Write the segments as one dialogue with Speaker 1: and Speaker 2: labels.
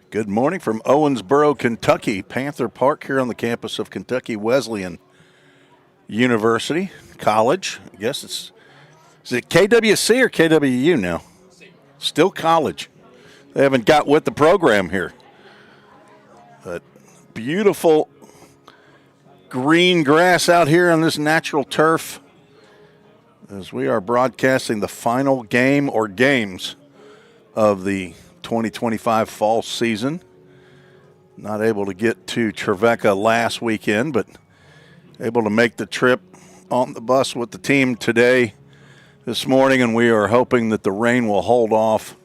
Speaker 1: Good morning from Owensboro, Kentucky. Panther Park here on the campus of Kentucky Wesleyan University College. I guess is it KWC or KWU now? Still college. They haven't got with the program here. But beautiful green grass out here on this natural turf as we are broadcasting the final game or games of the 2025 fall season. Not able to get to Trevecca last weekend, but able to make the trip on the bus with the team today, this morning, and we are hoping that the rain will hold off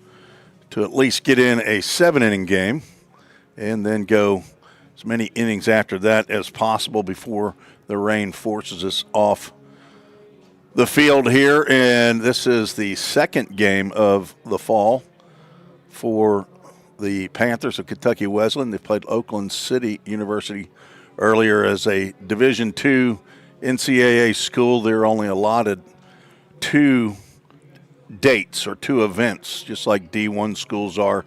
Speaker 1: to at least get in a 7-inning game and then go as many innings after that as possible before the rain forces us off the field here. And this is the second game of the fall for the Panthers of Kentucky Wesleyan. They played Oakland City University earlier as a Division II NCAA school. They're only allotted 2 dates or 2 events, just like D1 schools are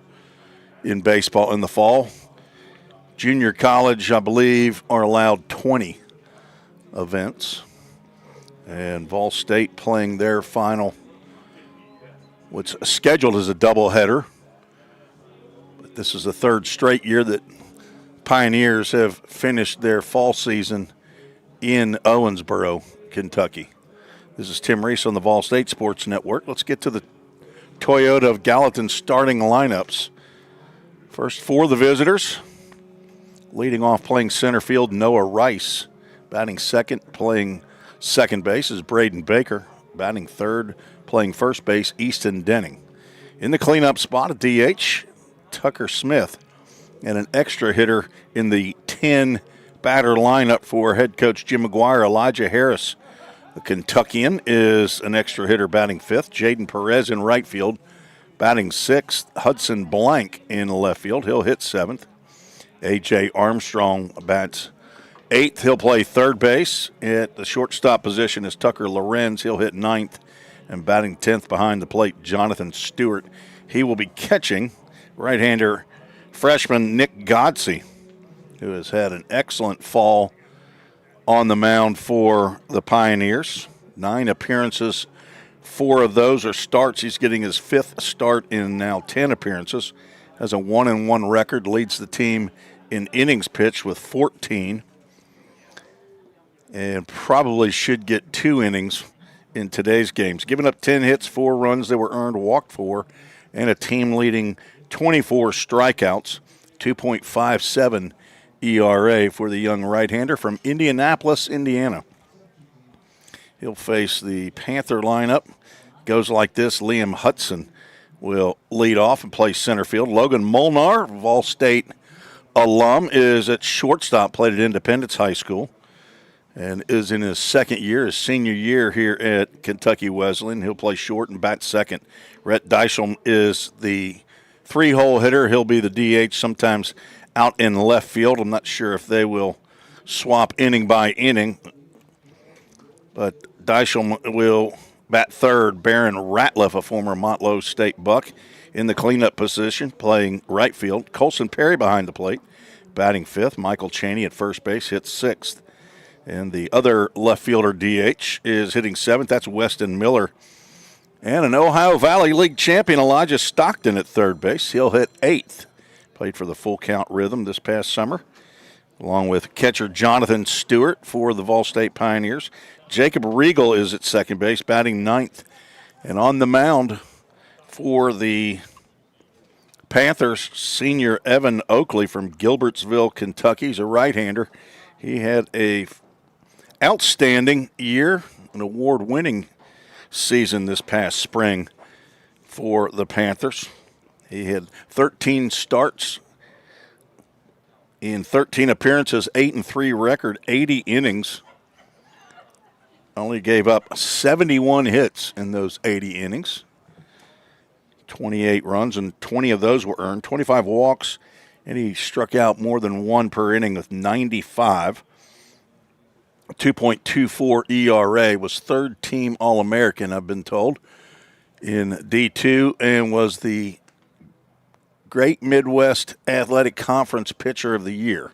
Speaker 1: in baseball in the fall. Junior college, I believe, are allowed 20 events. And Vol State playing their final, what's scheduled as a doubleheader. But this is the 3rd straight year that Pioneers have finished their fall season in Owensboro, Kentucky. This is Tim Reese on the Vol State Sports Network. Let's get to the Toyota of Gallatin starting lineups. First for the visitors. Leading off playing center field, Noah Rice. Batting second, playing second base is Braden Baker. Batting third, playing first base, Easton Denning. In the cleanup spot at DH, Tucker Smith. And an extra hitter in the 10-batter lineup for head coach Jim McGuire, Elijah Harris. The Kentuckian is an extra hitter batting fifth. Jaden Perez in right field, batting sixth. Hudson Blank in left field. He'll hit seventh. A.J. Armstrong bats eighth. He'll play third base. At the shortstop position is Tucker Lorenz. He'll hit ninth. And batting 10th behind the plate, Jonathan Stewart. He will be catching right-hander freshman Nick Godsey, who has had an excellent fall on the mound for the Pioneers. 9 appearances, 4 of those are starts. He's getting his 5th start in now 10 appearances. Has a 1-1 record, leads the team in innings pitched with 14. And probably should get 2 innings in today's games. Giving up 10 hits, 4 runs that were earned, walked 4, and a team-leading 24 strikeouts, 2.57 ERA for the young right-hander from Indianapolis, Indiana. He'll face the Panther lineup. Goes like this. Liam Hudson will lead off and play center field. Logan Molnar, Vol State alum, is at shortstop, played at Independence High School, and is in his second year, his senior year here at Kentucky Wesleyan. He'll play short and bat second. Rhett Deichelm is the 3-hole hitter. He'll be the DH, sometimes out in left field. I'm not sure if they will swap inning by inning, but Deichelm will bat third. Barron Ratliff, a former Montlow State Buck, in the cleanup position, playing right field. Colson Perry behind the plate, batting fifth. Michael Chaney at first base, hits sixth. And the other left fielder, DH, is hitting seventh. That's Weston Miller. And an Ohio Valley League champion, Elijah Stockton, at third base. He'll hit eighth. Played for the full count rhythm this past summer, along with catcher Jonathan Stewart for the Vol State Pioneers. Jacob Regal is at second base, batting ninth. And on the mound for the Panthers, senior Evan Oakley from Gilbertsville, Kentucky. He's a right-hander. He had a outstanding year, an award-winning season this past spring for the Panthers. He had 13 starts in 13 appearances, 8-3 record, 80 innings. Only gave up 71 hits in those 80 innings. 28 runs, and 20 of those were earned. 25 walks, and he struck out more than 1 per inning with 95. 2.24 ERA, was third-team All-American, I've been told, in D2, and was the Great Midwest Athletic Conference Pitcher of the Year.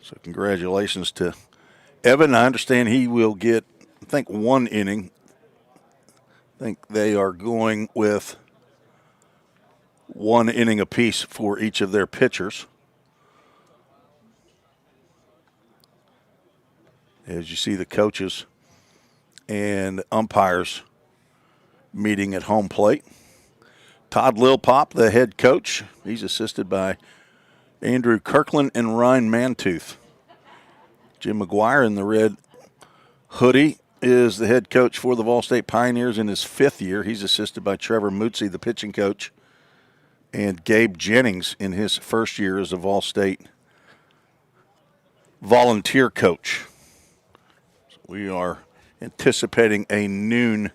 Speaker 1: So congratulations to Evan. I understand he will get, I think, 1 inning. I think they are going with 1 inning apiece for each of their pitchers. As you see the coaches and umpires meeting at home plate. Todd Lilpop, the head coach. He's assisted by Andrew Kirkland and Ryan Mantooth. Jim McGuire in the red hoodie is the head coach for the Vol State Pioneers in his 5th year. He's assisted by Trevor Mootsie, the pitching coach, and Gabe Jennings in his 1st year as a Vol State volunteer coach. So we are anticipating a noon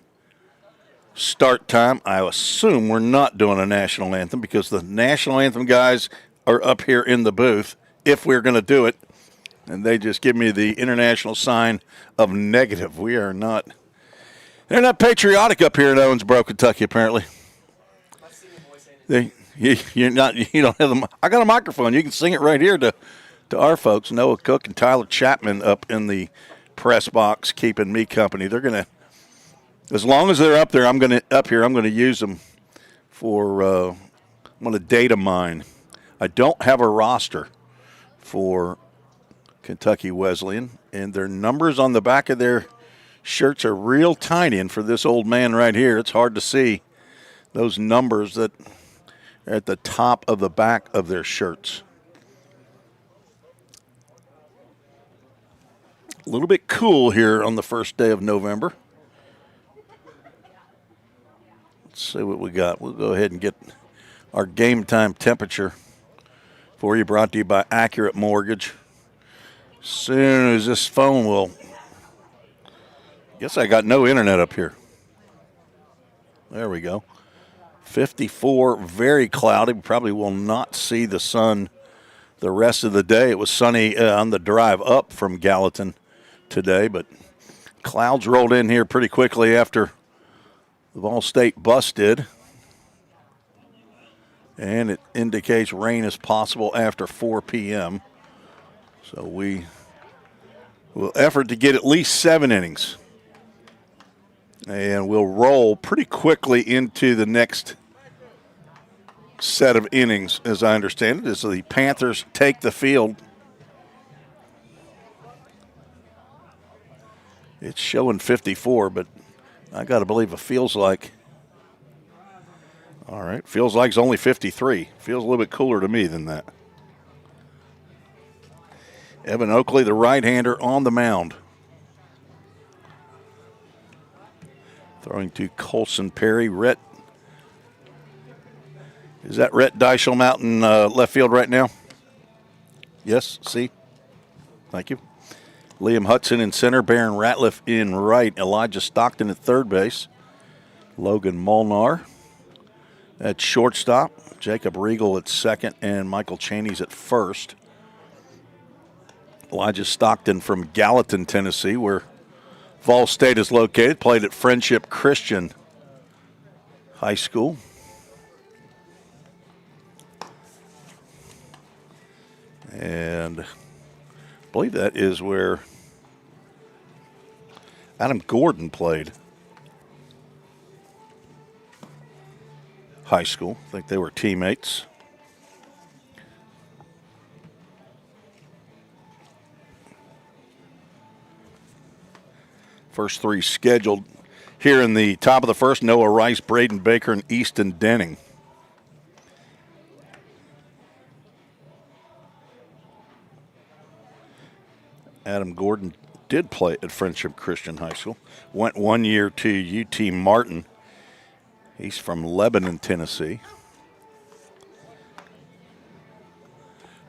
Speaker 1: start time. I assume we're not doing a national anthem because the national anthem guys are up here in the booth if we're going to do it. And they just give me the international sign of negative. We are not. They're not patriotic up here in Owensboro, Kentucky, apparently. You're not. You don't have them. I got a microphone. You can sing it right here to our folks, Noah Cook and Tyler Chapman up in the press box, keeping me company. They're gonna. As long as they're up there, I'm going to use them for, I'm going to data mine. I don't have a roster for Kentucky Wesleyan, and their numbers on the back of their shirts are real tiny. And for this old man right here, it's hard to see those numbers that are at the top of the back of their shirts. A little bit cool here on the first day of November. Let's see what we got. We'll go ahead and get our game time temperature for you, brought to you by Accurate Mortgage. As soon as this phone will, guess I got no internet up here. There we go. 54, very cloudy. We probably will not see the sun the rest of the day. It was sunny on the drive up from Gallatin today, but clouds rolled in here pretty quickly after the Vol State bus did. And it indicates rain is possible after 4 p.m. So we will effort to get at least 7 innings. And we'll roll pretty quickly into the next set of innings, as I understand it, as the Panthers take the field. It's showing 54, but I got to believe it feels like. All right, feels like it's only 53. Feels a little bit cooler to me than that. Evan Oakley, the right-hander, on the mound. Throwing to Colson Perry. Rhett. Is that Rhett Dyschelm out in left field right now? Yes, see? Thank you. Liam Hudson in center, Baron Ratliff in right, Elijah Stockton at third base, Logan Molnar at shortstop, Jacob Riegel at second, and Michael Chaney's at first. Elijah Stockton from Gallatin, Tennessee, where Vol State is located, played at Friendship Christian High School. And I believe that is where Adam Gordon played high school. I think they were teammates. First 3 scheduled here in the top of the first: Noah Rice, Braden Baker, and Easton Denning. Adam Gordon did play at Friendship Christian High School. Went 1 year to UT Martin. He's from Lebanon, Tennessee.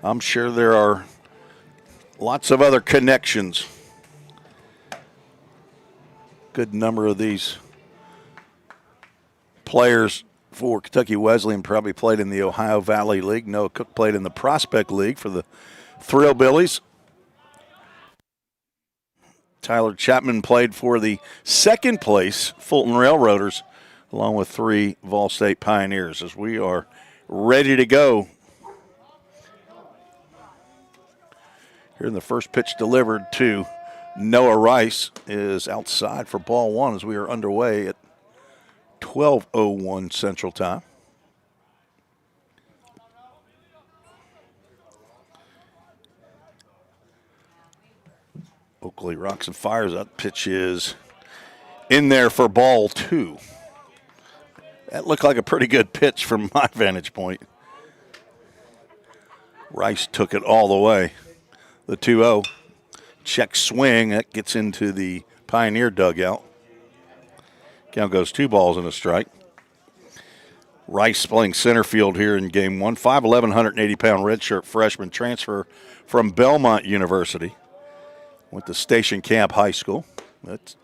Speaker 1: I'm sure there are lots of other connections. Good number of these players for Kentucky Wesleyan probably played in the Ohio Valley League. Noah Cook played in the Prospect League for the Thrillbillies. Tyler Chapman played for the second place Fulton Railroaders, along with 3 Vol State Pioneers, as we are ready to go. Here in the first pitch delivered to Noah Rice is outside for ball one as we are underway at 12:01 Central Time. Oakley rocks and fires. That pitch is in there for ball two. That looked like a pretty good pitch from my vantage point. Rice took it all the way. The 2-0. Check swing. That gets into the Pioneer dugout. Count goes 2 balls and a strike. Rice playing center field here in game one. 5'11", 180-pound redshirt freshman transfer from Belmont University. Went to Station Camp High School. That's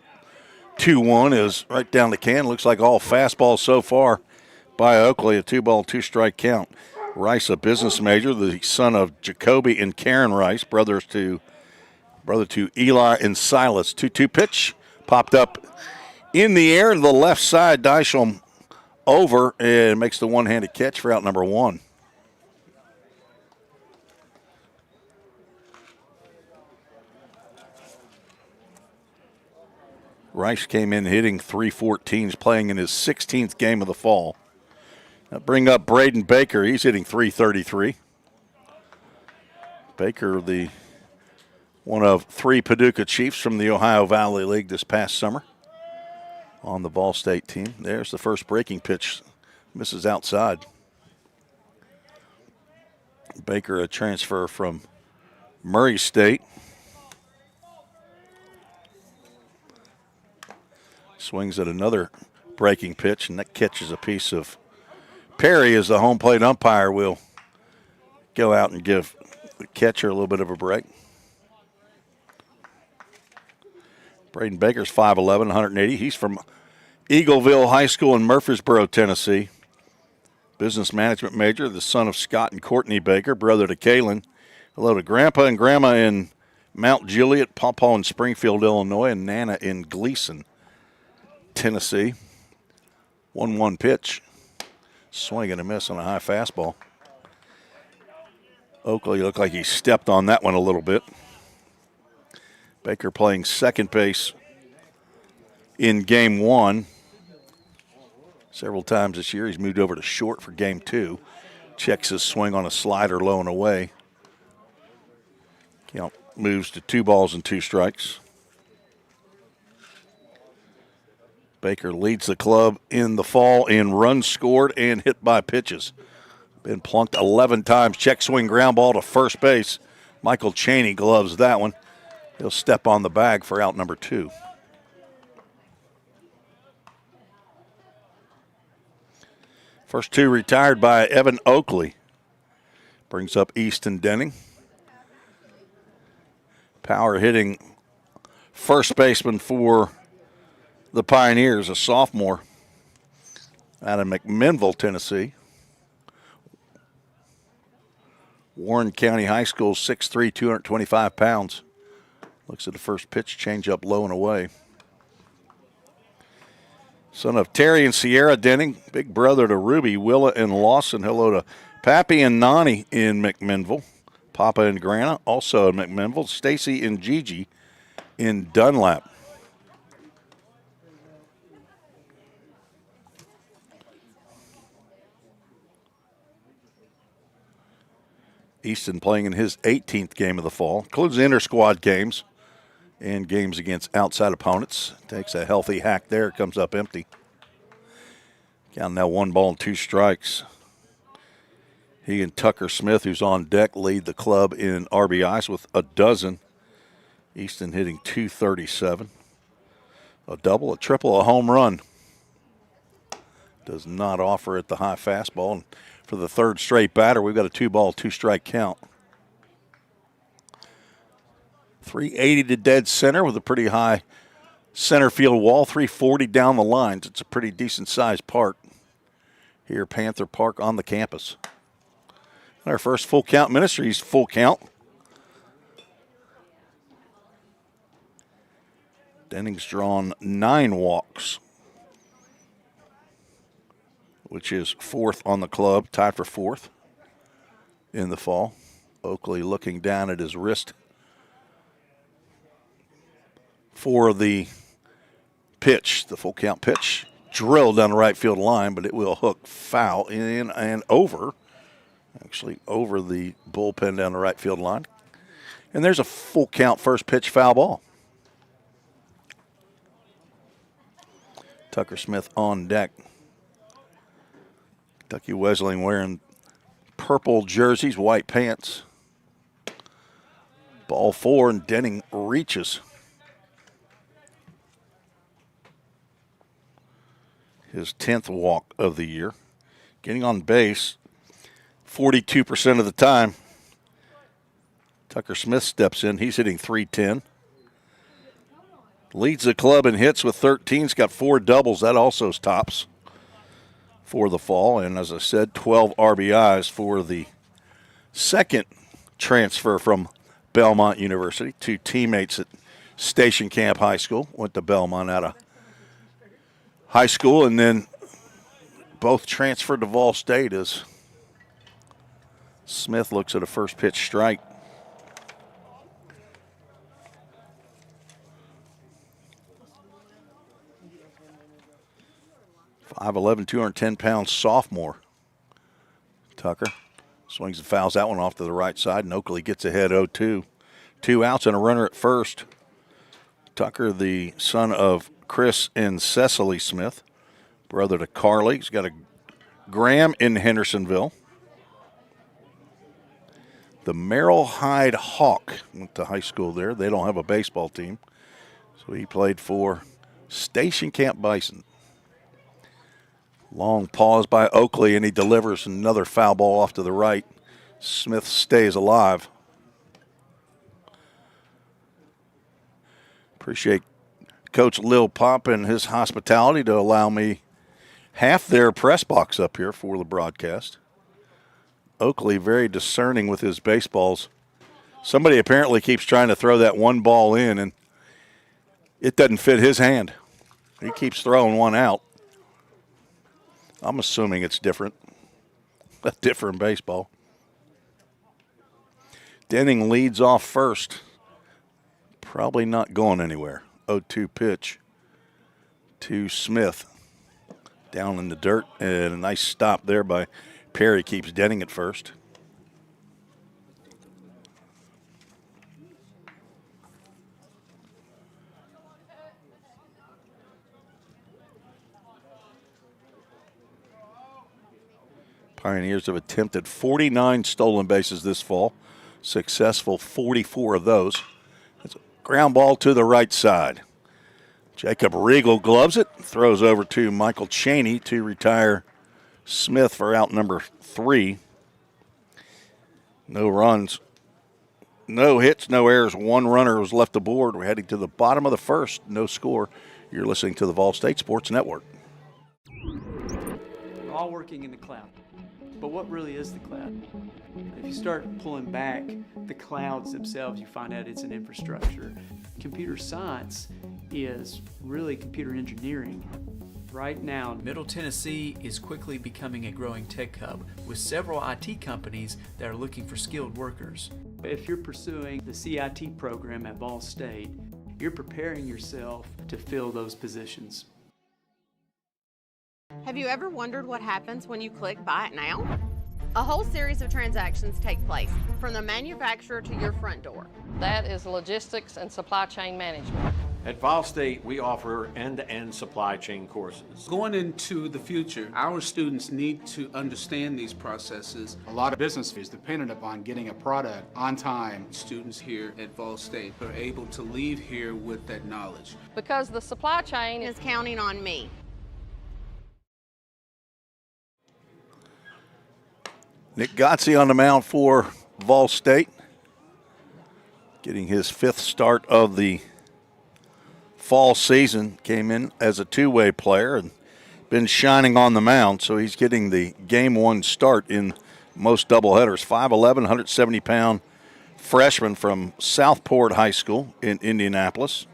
Speaker 1: 2-1 is right down the can. Looks like all fastballs so far by Oakley. A 2-ball, 2-strike count. Rice, a business major, the son of Jacoby and Karen Rice, brother to Eli and Silas. 2-2 pitch popped up in the air to the left side. Dysham over and makes the one-handed catch for out number one. Rice came in hitting .314, playing in his 16th game of the fall. Now bring up Braden Baker. He's hitting .333. Baker, the one of 3 Paducah Chiefs from the Ohio Valley League this past summer on the Ball State team. There's the first breaking pitch. Misses outside. Baker, a transfer from Murray State. Swings at another breaking pitch, and that catches a piece of Perry as the home plate umpire will go out and give the catcher a little bit of a break. Braden Baker's 5'11", 180. He's from Eagleville High School in Murfreesboro, Tennessee. Business management major, the son of Scott and Courtney Baker, brother to Kalen. Hello to Grandpa and Grandma in Mount Juliet, Pawpaw in Springfield, Illinois, and Nana in Gleason, Tennessee. 1-1 pitch. Swing and a miss on a high fastball. Oakley looked like he stepped on that one a little bit. Baker playing second base in game one. Several times this year he's moved over to short for game two. Checks his swing on a slider low and away. Count moves to 2 balls and 2 strikes. Baker leads the club in the fall in runs scored and hit by pitches. Been plunked 11 times. Check swing ground ball to first base. Michael Chaney gloves that one. He'll step on the bag for out number 2. First 2 retired by Evan Oakley. Brings up Easton Denning. Power hitting first baseman for the Pioneers, a sophomore out of McMinnville, Tennessee. Warren County High School, 6'3", 225 pounds. Looks at the first pitch, change up low and away. Son of Terry and Sierra Denning, big brother to Ruby, Willa, and Lawson. Hello to Pappy and Nani in McMinnville. Papa and Grana, also in McMinnville. Stacy and Gigi in Dunlap. Easton playing in his 18th game of the fall. Includes inter-squad games and games against outside opponents. Takes a healthy hack there. Comes up empty. Count now 1 ball and 2 strikes. He and Tucker Smith, who's on deck, lead the club in RBIs with a dozen. Easton hitting .237. A double, a triple, a home run. Does not offer it the high fastball. And for the third straight batter, we've got a 2 ball, 2 strike count. 380 to dead center with a pretty high center field wall. 340 down the lines. It's a pretty decent sized park here, Panther Park on the campus. Our first full count Ministries full count. Denning's drawn 9 walks. which is fourth on the club, tied for fourth in the fall. Oakley looking down at his wrist for the pitch, the full count pitch. Drilled down the right field line, but it will hook foul in and over. Actually, over the bullpen down the right field line. And there's a full count first pitch foul ball. Tucker Smith on deck. Kentucky Wesleyan wearing purple jerseys, white pants. Ball 4, and Denning reaches. His 10th walk of the year. Getting on base 42% of the time. Tucker Smith steps in. He's hitting .310. Leads the club in hits with 13. He's got 4 doubles. That also is tops for the fall. And as I said, 12 RBIs for the second transfer from Belmont University. 2 teammates at Station Camp High School. Went to Belmont out of high school, and then both transferred to Vol State as Smith looks at a first pitch strike. .5'11", 210-pound sophomore. Tucker swings and fouls that one off to the right side, and Oakley gets ahead 0-2. 2 outs and a runner at first. Tucker, the son of Chris and Cecily Smith, brother to Carly. He's got a Graham in Hendersonville. The Merrill Hyde Hawk went to high school there. They don't have a baseball team, so he played for Station Camp Bison. Long pause by Oakley, and he delivers another foul ball off to the right. Smith stays alive. Appreciate Coach Lil Pop and his hospitality to allow me half their press box up here for the broadcast. Oakley very discerning with his baseballs. Somebody apparently keeps trying to throw that one ball in, and it doesn't fit his hand. He keeps throwing one out. I'm assuming it's different, a different baseball. Denning leads off first. Probably not going anywhere. 0-2 pitch to Smith. Down in the dirt, and a nice stop there by Perry keeps Denning at first. Pioneers have attempted 49 stolen bases this fall. Successful 44 of those. It's a ground ball to the right side. Jacob Riegel gloves it, throws over to Michael Cheney to retire Smith for out number 3. No runs, no hits, no errors. 1 runner was left aboard. We're heading to the bottom of the first. No score. You're listening to the Vol State Sports Network.
Speaker 2: We're all working in the cloud. But what really is the cloud? If you start pulling back the clouds themselves, you find out it's an infrastructure. Computer science is really computer engineering. Right now,
Speaker 3: Middle Tennessee is quickly becoming a growing tech hub with several IT companies that are looking for skilled workers.
Speaker 2: if you're pursuing the CIT program at Vol State, you're preparing yourself to fill those positions.
Speaker 4: Have you ever wondered what happens when you click Buy It Now? A whole series of transactions take place, from the manufacturer to your front door.
Speaker 5: That is logistics and supply chain management.
Speaker 6: At Vol State, we offer end-to-end supply chain courses.
Speaker 7: Going into the future, our students need to understand these processes.
Speaker 8: A lot of business is dependent upon getting a product on time.
Speaker 7: Students here at Vol State are able to leave here with that knowledge.
Speaker 5: Because the supply chain
Speaker 4: Is counting on me.
Speaker 1: Nick Gotze on the mound for Vol State, getting his 5th start of the fall season. Came in as a two-way player and been shining on the mound, so he's getting the game 1 start in most doubleheaders. 5'11", 170-pound freshman from Southport High School in Indianapolis.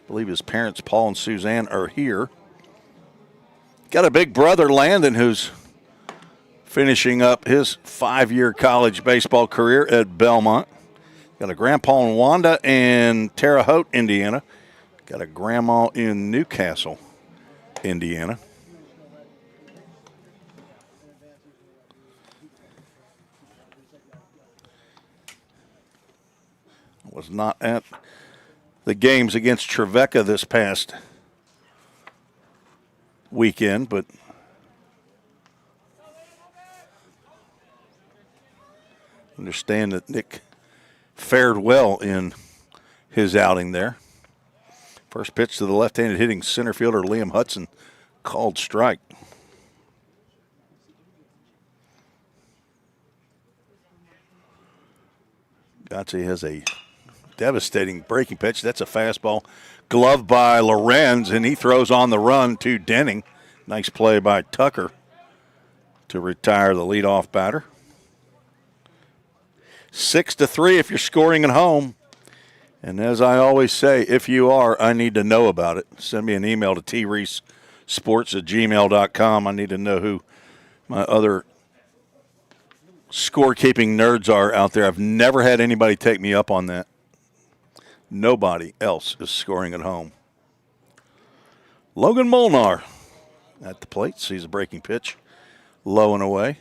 Speaker 1: I believe his parents, Paul and Suzanne, are here. Got a big brother, Landon, who's finishing up his 5-year college baseball career at Belmont. Got a grandpa in Wanda and Terre Haute, Indiana. Got a grandma in Newcastle, Indiana. Was not at the games against Trevecca this past weekend, but understand that Nick fared well in his outing there. First pitch to the left-handed hitting center fielder Liam Hudson, called strike. Gotze has a devastating breaking pitch. That's a fastball gloved by Lorenz, and he throws on the run to Denning. Nice play by Tucker to retire the leadoff batter. 6-3 if you're scoring at home. And as I always say, if you are, I need to know about it. Send me an email to treesports@gmail.com. I need to know who my other scorekeeping nerds are out there. I've never had anybody take me up on that. Nobody else is scoring at home. Logan Molnar at the plate, sees a breaking pitch, low and away.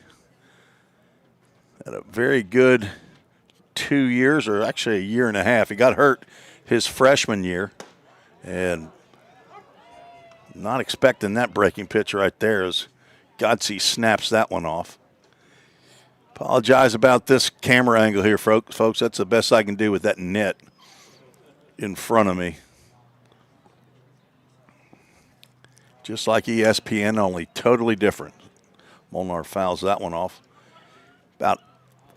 Speaker 1: Had a very good 2 years, or actually a year and a half. He got hurt his freshman year, and not expecting that breaking pitch right there as Gotze snaps that one off. Apologize about this camera angle here, folks. That's the best I can do with that net in front of me. Just like ESPN, only totally different. Molnar fouls that one off. About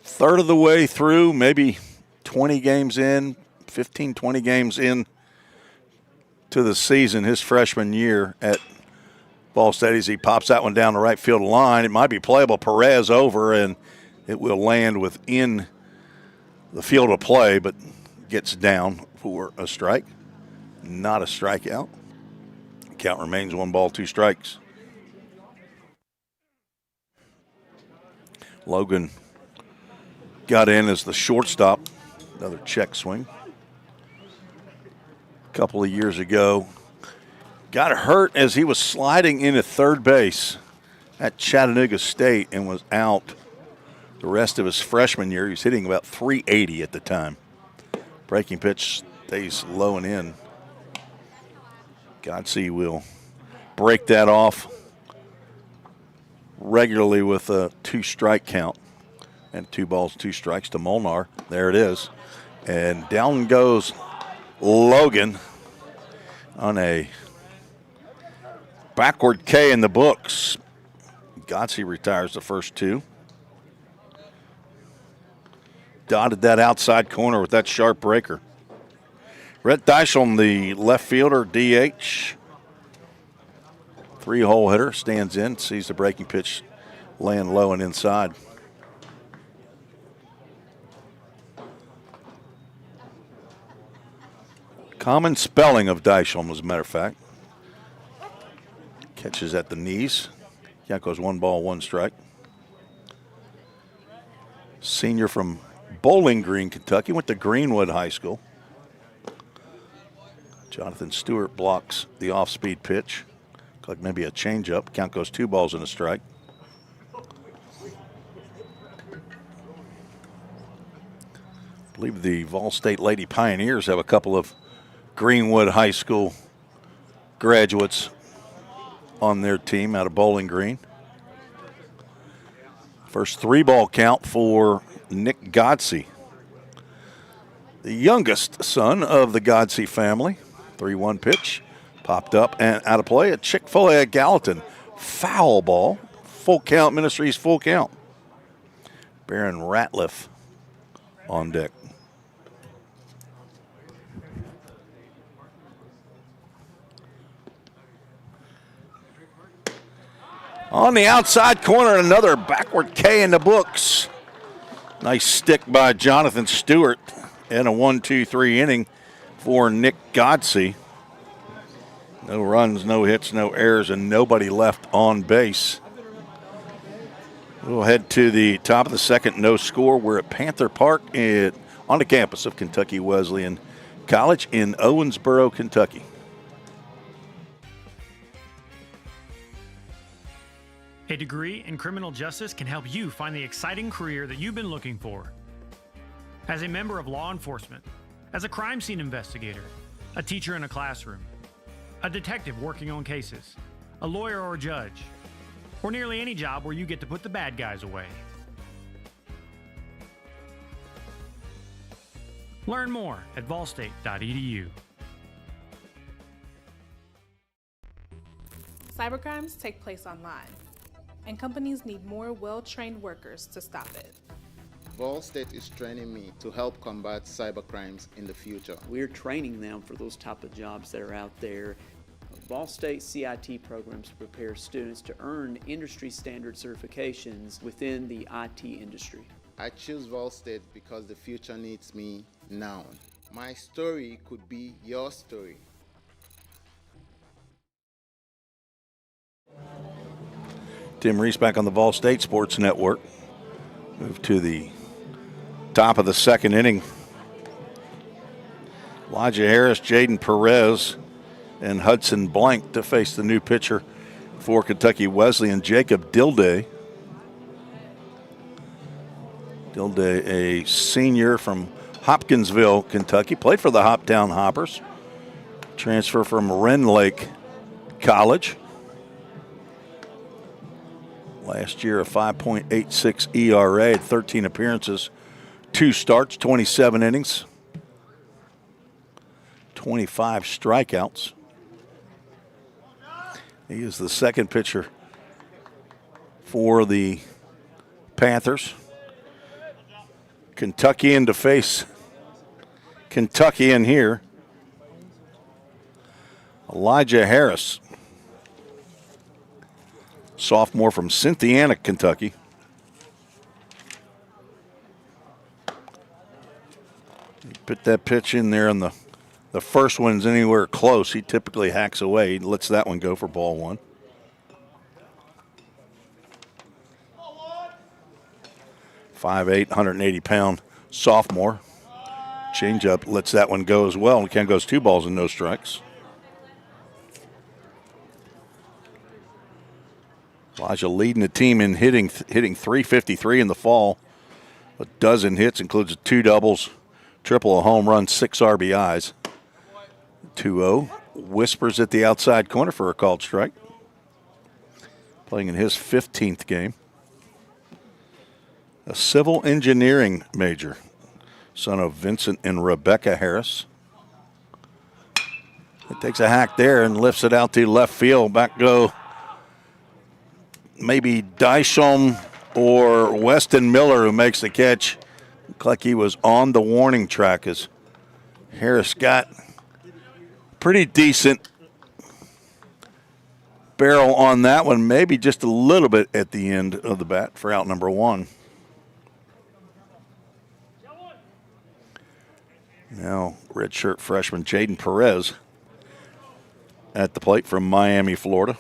Speaker 1: third of the way through, maybe 20 games in, 15, 20 games in to the season, his freshman year at Ball State, as he pops that one down the right field line. It might be playable. Perez over, and it will land within the field of play, but gets down for a strike. Not a strikeout. Count remains 1-2 strikes. Logan got in as the shortstop. Another check swing. A couple of years ago, got hurt as he was sliding into third base at Chattanooga State and was out the rest of his freshman year. He was hitting about 380 at the time. Breaking pitch stays low and in. Gotze will break that off regularly with a 2-strike count. And 2 strikes to Molnar. There it is. And down goes Logan on a backward K in the books. Gotze retires the first 2. Dotted that outside corner with that sharp breaker. Rhett Dyschelm, the left fielder, DH. 3-hole hitter, stands in, sees the breaking pitch land low and inside. Common spelling of Dyschelm, as a matter of fact. Catches at the knees. Count goes 1-1 strike. Senior from Bowling Green, Kentucky. Went to Greenwood High School. Jonathan Stewart blocks the off-speed pitch. Looks like maybe a changeup. Count goes 2 strike. I believe the Vol State Lady Pioneers have a couple of Greenwood High School graduates on their team out of Bowling Green. First 3-ball count for Nick Gotze, the youngest son of the Gotze family. 3-1 pitch, popped up and out of play. A Chick-fil-A at Gallatin. Foul ball. Full count, Ministries full count. Baron Ratliff on deck. On the outside corner, another backward K in the books. Nice stick by Jonathan Stewart and a 1-2-3 inning for Nick Gotze. No runs, no hits, no errors, and nobody left on base. We'll head to the top of the second, no score. We're at Panther Park on the campus of Kentucky Wesleyan College in Owensboro, Kentucky.
Speaker 9: A degree in criminal justice can help you find the exciting career that you've been looking for. As a member of law enforcement, as a crime scene investigator, a teacher in a classroom, a detective working on cases, a lawyer or a judge, or nearly any job where you get to put the bad guys away. Learn more at volstate.edu.
Speaker 10: Cybercrimes take place online, and companies need more well-trained workers to stop it.
Speaker 11: Vol State is training me to help combat cybercrimes in the future.
Speaker 2: We're training them for those type of jobs that are out there. Vol State CIT programs prepare students to earn industry standard certifications within the IT industry.
Speaker 11: I choose Vol State because the future needs me now. My story could be your story.
Speaker 1: Tim Reese back on the Vol State Sports Network. Move to the top of the second inning. Elijah Harris, Jaden Perez, and Hudson Blank to face the new pitcher for Kentucky Wesleyan, Jacob Dilday. Dilday, a senior from Hopkinsville, Kentucky, played for the Hoptown Hoppers. Transfer from Wren Lake College. Last year, a 5.86 ERA, at 13 appearances, 2 starts, 27 innings, 25 strikeouts. He is the second pitcher for the Panthers. Kentuckian to face Kentuckian here. Elijah Harris, sophomore from Cynthiana, Kentucky. Put that pitch in there, and the first one's anywhere close. He typically hacks away. He lets that one go for ball one. .58", 180-pound sophomore. Changeup lets that one go as well. Ken goes 2 balls and no strikes. Elijah leading the team in hitting .353 in the fall. A dozen hits, includes 2 doubles, triple, a home run, 6 RBIs. 2-0. Whispers at the outside corner for a called strike. Playing in his 15th game. A civil engineering major, son of Vincent and Rebecca Harris. He takes a hack there and lifts it out to left field. Back go maybe Dysham or Weston Miller, who makes the catch. Looked like he was on the warning track as Harris got pretty decent barrel on that one, maybe just a little bit at the end of the bat for out number 1. Now, redshirt freshman Jaden Perez at the plate from Miami, Florida.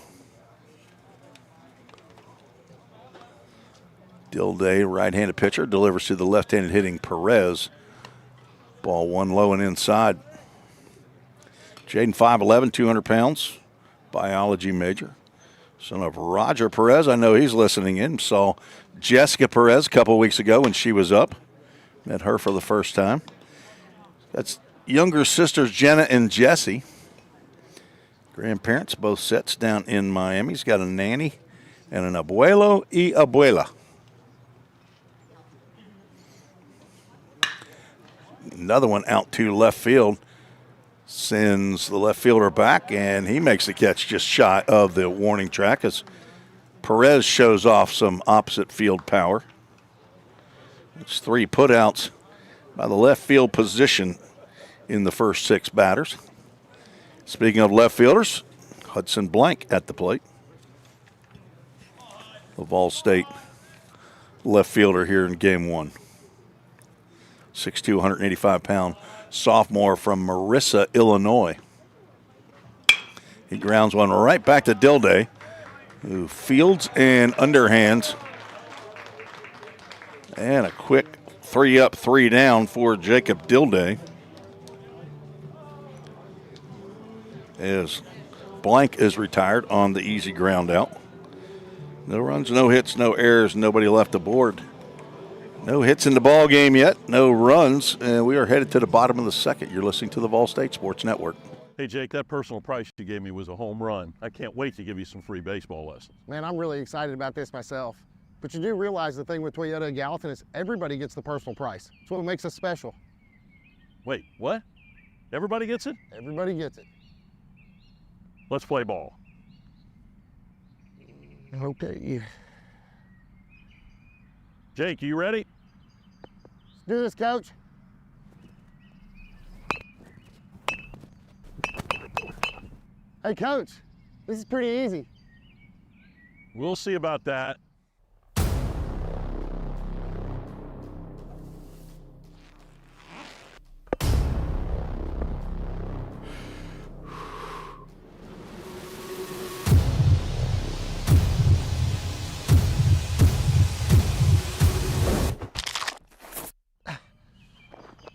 Speaker 1: Dilday, right-handed pitcher, delivers to the left-handed hitting Perez. Ball 1 low and inside. Jaden 5'11", 200 pounds, biology major. Son of Roger Perez, I know he's listening in. Saw Jessica Perez a couple weeks ago when she was up. Met her for the first time. That's younger sisters Jenna and Jesse. Grandparents, both sets down in Miami. He's got a nanny and an abuelo y abuela. Another one out to left field. Sends the left fielder back, and he makes the catch just shy of the warning track as Perez shows off some opposite field power. It's 3 putouts by the left field position in the first 6 batters. Speaking of left fielders, Hudson Blank at the plate. The Vol State left fielder here in game 1. 6'2", 185-pound sophomore from Marissa, Illinois. He grounds one right back to Dilday, who fields and underhands. And a quick 3 up, 3 down for Jacob Dilday. As Blank is retired on the easy ground out. No runs, no hits, no errors, nobody left aboard. No hits in the ball game yet, no runs, and we are headed to the bottom of the second. You're listening to the Vol State Sports Network.
Speaker 12: Hey, Jake, that personal price you gave me was a home run. I can't wait to give you some free baseball lessons.
Speaker 13: Man, I'm really excited about this myself. But you do realize the thing with Toyota of Gallatin is everybody gets the personal price. It's what makes us special.
Speaker 12: Wait, what? Everybody gets it?
Speaker 13: Everybody gets it.
Speaker 12: Let's play ball.
Speaker 13: Okay.
Speaker 12: Jake, you ready?
Speaker 13: Let's do this, Coach. Hey, Coach, this is pretty easy.
Speaker 12: We'll see about that.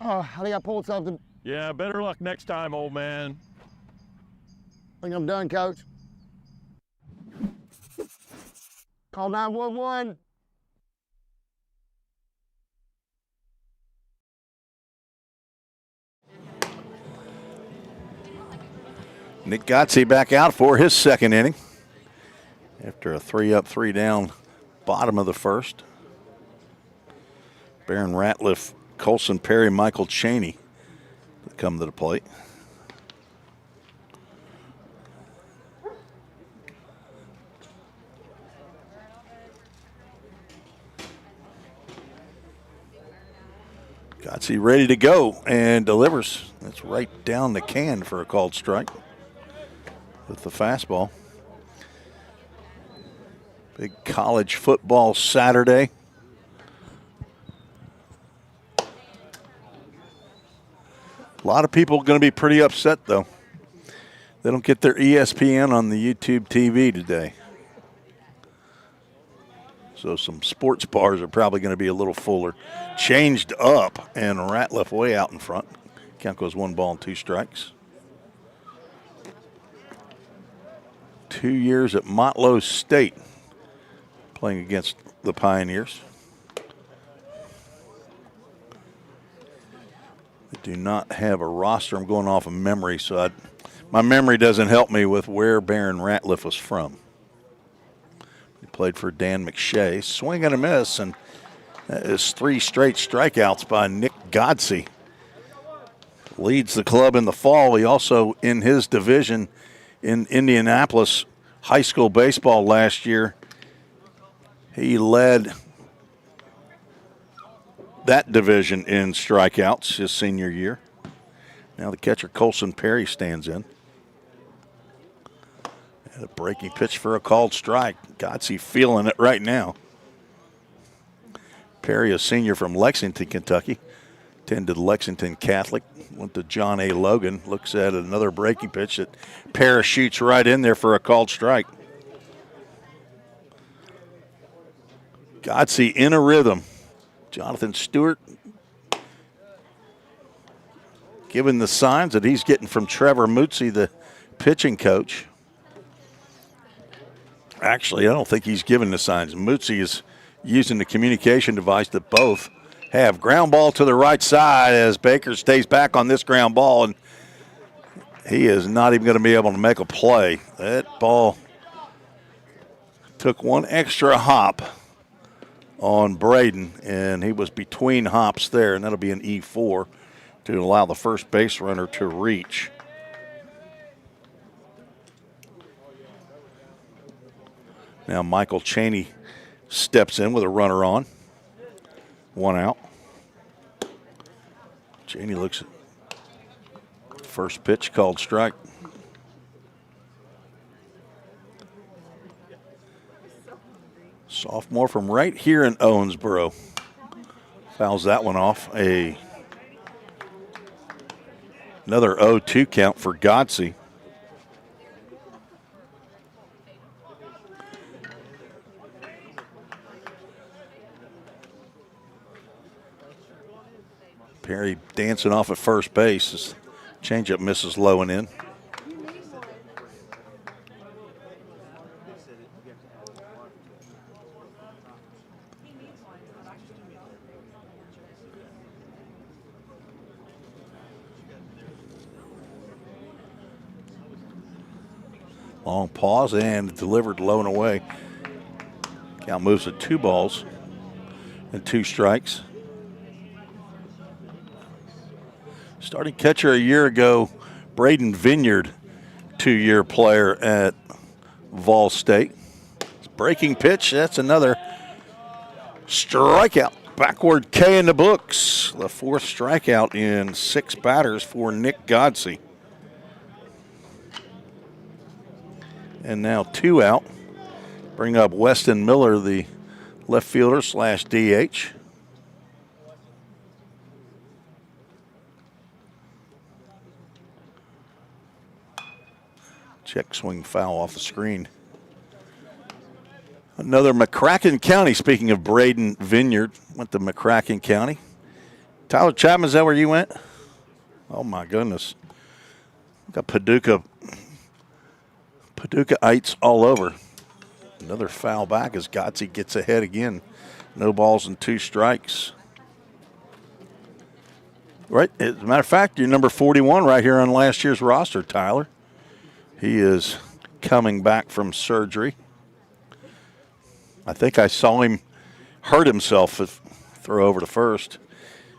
Speaker 13: Oh, I think I pulled something.
Speaker 12: Yeah, better luck next time, old man.
Speaker 13: I think I'm done, Coach. Call 911.
Speaker 1: Nick Gotze back out for his second inning after a 3 up, 3 down bottom of the first. Barron Ratliff, Colson Perry, Michael Cheney come to the plate. Gotze ready to go and delivers. That's right down the can for a called strike with the fastball. Big college football Saturday. A lot of people are going to be pretty upset, though. They don't get their ESPN on the YouTube TV today. So some sports bars are probably going to be a little fuller. Changed up, and Ratliff way out in front. Count goes 1 ball and 2 strikes. 2 years at Motlow State playing against the Pioneers. I do not have a roster. I'm going off of memory, so my memory doesn't help me with where Barron Ratliff was from. He played for Dan McShay. Swing and a miss, and that is 3 straight strikeouts by Nick Gotze. Leads the club in the fall. He also, in his division in Indianapolis high school baseball last year, he led that division in strikeouts his senior year. Now the catcher Colson Perry stands in. And a breaking pitch for a called strike. Gotze feeling it right now. Perry, a senior from Lexington, Kentucky. Attended Lexington Catholic. Went to John A. Logan. Looks at another breaking pitch that parachutes right in there for a called strike. Gotze in a rhythm. Jonathan Stewart giving the signs that he's getting from Trevor Mutzi, the pitching coach. Actually, I don't think he's giving the signs. Mutzi is using the communication device that both have. Ground ball to the right side as Baker stays back on this ground ball, and he is not even going to be able to make a play. That ball took one extra hop on Braden, and he was between hops there, and that'll be an E4 to allow the first base runner to reach. Now Michael Cheney steps in with a runner on. 1 out. Cheney looks at first pitch, called strike. Sophomore from right here in Owensboro. Fouls that one off. Another 0-2 count for Gotze. Perry dancing off at first base. His changeup misses low and in. Long pause and delivered low and away. Count moves to 2 balls and 2 strikes. Starting catcher a year ago, Braden Vineyard, 2-year player at Vol State. Breaking pitch, that's another strikeout. Backward K in the books. The 4th strikeout in 6 batters for Nick Godsey. And now 2 out. Bring up Weston Miller, the left fielder / DH. Check swing foul off the screen. Another McCracken County, speaking of Braden Vineyard, went to McCracken County. Tyler Chapman, is that where you went? Oh my goodness. Got Paducah-ites all over. Another foul back as Godsey gets ahead again. No balls and 2 strikes. Right, as a matter of fact, you're number 41 right here on last year's roster, Tyler. He is coming back from surgery. I think I saw him hurt himself throw over to first.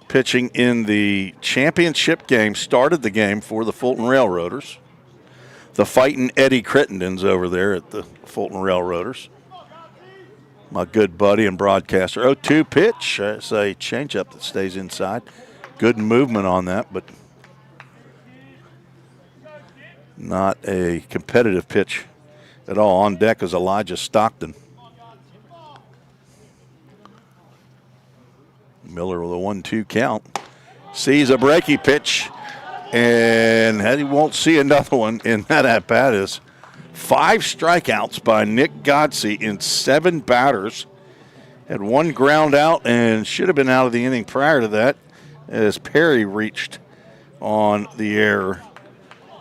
Speaker 1: Pitching in the championship game, started the game for the Fulton Railroaders. The fighting Eddie Crittenden's over there at the Fulton Railroaders. My good buddy and broadcaster. 0-2 pitch. It's a changeup that stays inside. Good movement on that, but not a competitive pitch at all. On deck is Elijah Stockton. Miller with a 1-2 count. Sees a breaky pitch. And he won't see another one in that at-bat. Is 5 strikeouts by Nick Godsey in 7 batters. Had 1 ground out and should have been out of the inning prior to that as Perry reached on the error.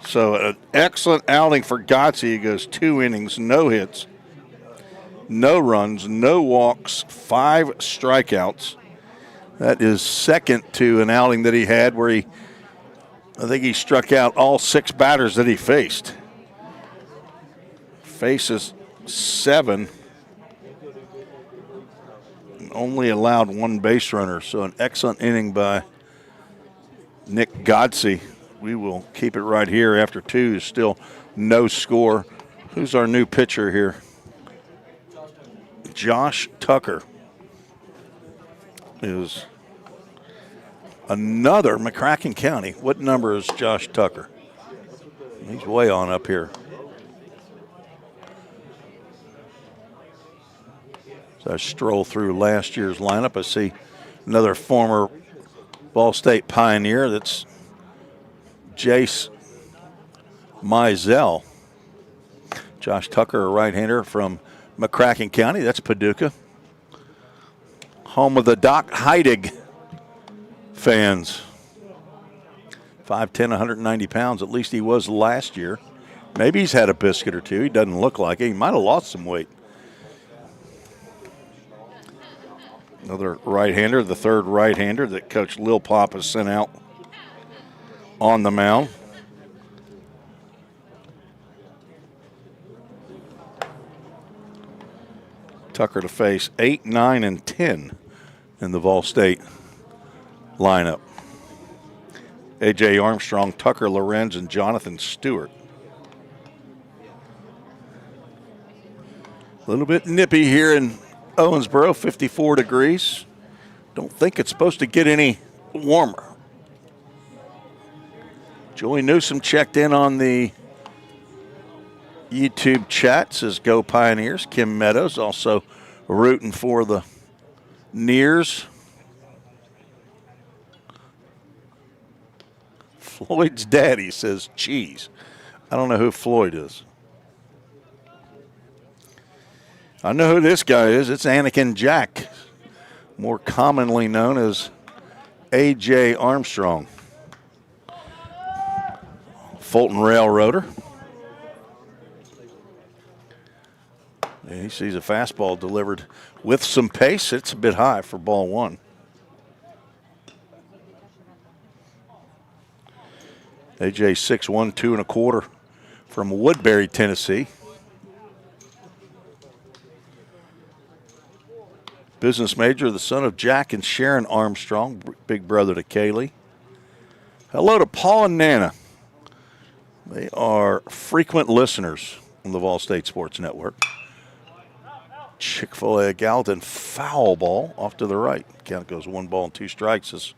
Speaker 1: So an excellent outing for Godsey. He goes 2 innings, no hits, no runs, no walks, 5 strikeouts. That is second to an outing that he had where I think he struck out all 6 batters that he faced. Faces 7. Only allowed 1 base runner. So an excellent inning by Nick Godsey. We will keep it right here after 2. Still no score. Who's our new pitcher here? Josh Tucker is another McCracken County. What number is Josh Tucker? He's way on up here. So I stroll through last year's lineup. I see another former Ball State Pioneer. That's Jace Mizell. Josh Tucker, a right-hander from McCracken County. That's Paducah. Home of the Doc Heidig fans. 5'10", 190 pounds. At least he was last year. Maybe he's had a biscuit or 2. He doesn't look like it. He might have lost some weight. Another right-hander, the 3rd right-hander that Coach Lil Pop has sent out on the mound. Tucker to face 8, 9, and 10 in the Vol State lineup. A.J. Armstrong, Tucker Lorenz, and Jonathan Stewart. A little bit nippy here in Owensboro, 54 degrees. Don't think it's supposed to get any warmer. Joey Newsom checked in on the YouTube chat, says go Pioneers. Kim Meadows also rooting for the Nears. Floyd's daddy says cheese. I don't know who Floyd is. I know who this guy is. It's Anakin Jack, more commonly known as A.J. Armstrong. Fulton Railroader. And he sees a fastball delivered with some pace. It's a bit high for ball one. A.J. 6'1", 2 1/4 from Woodbury, Tennessee. Business major, the son of Jack and Sharon Armstrong, big brother to Kaylee. Hello to Paul and Nana. They are frequent listeners on the Vol State Sports Network. Chick-fil-A Gallatin foul ball off to the right. Count goes 1 ball and 2 strikes as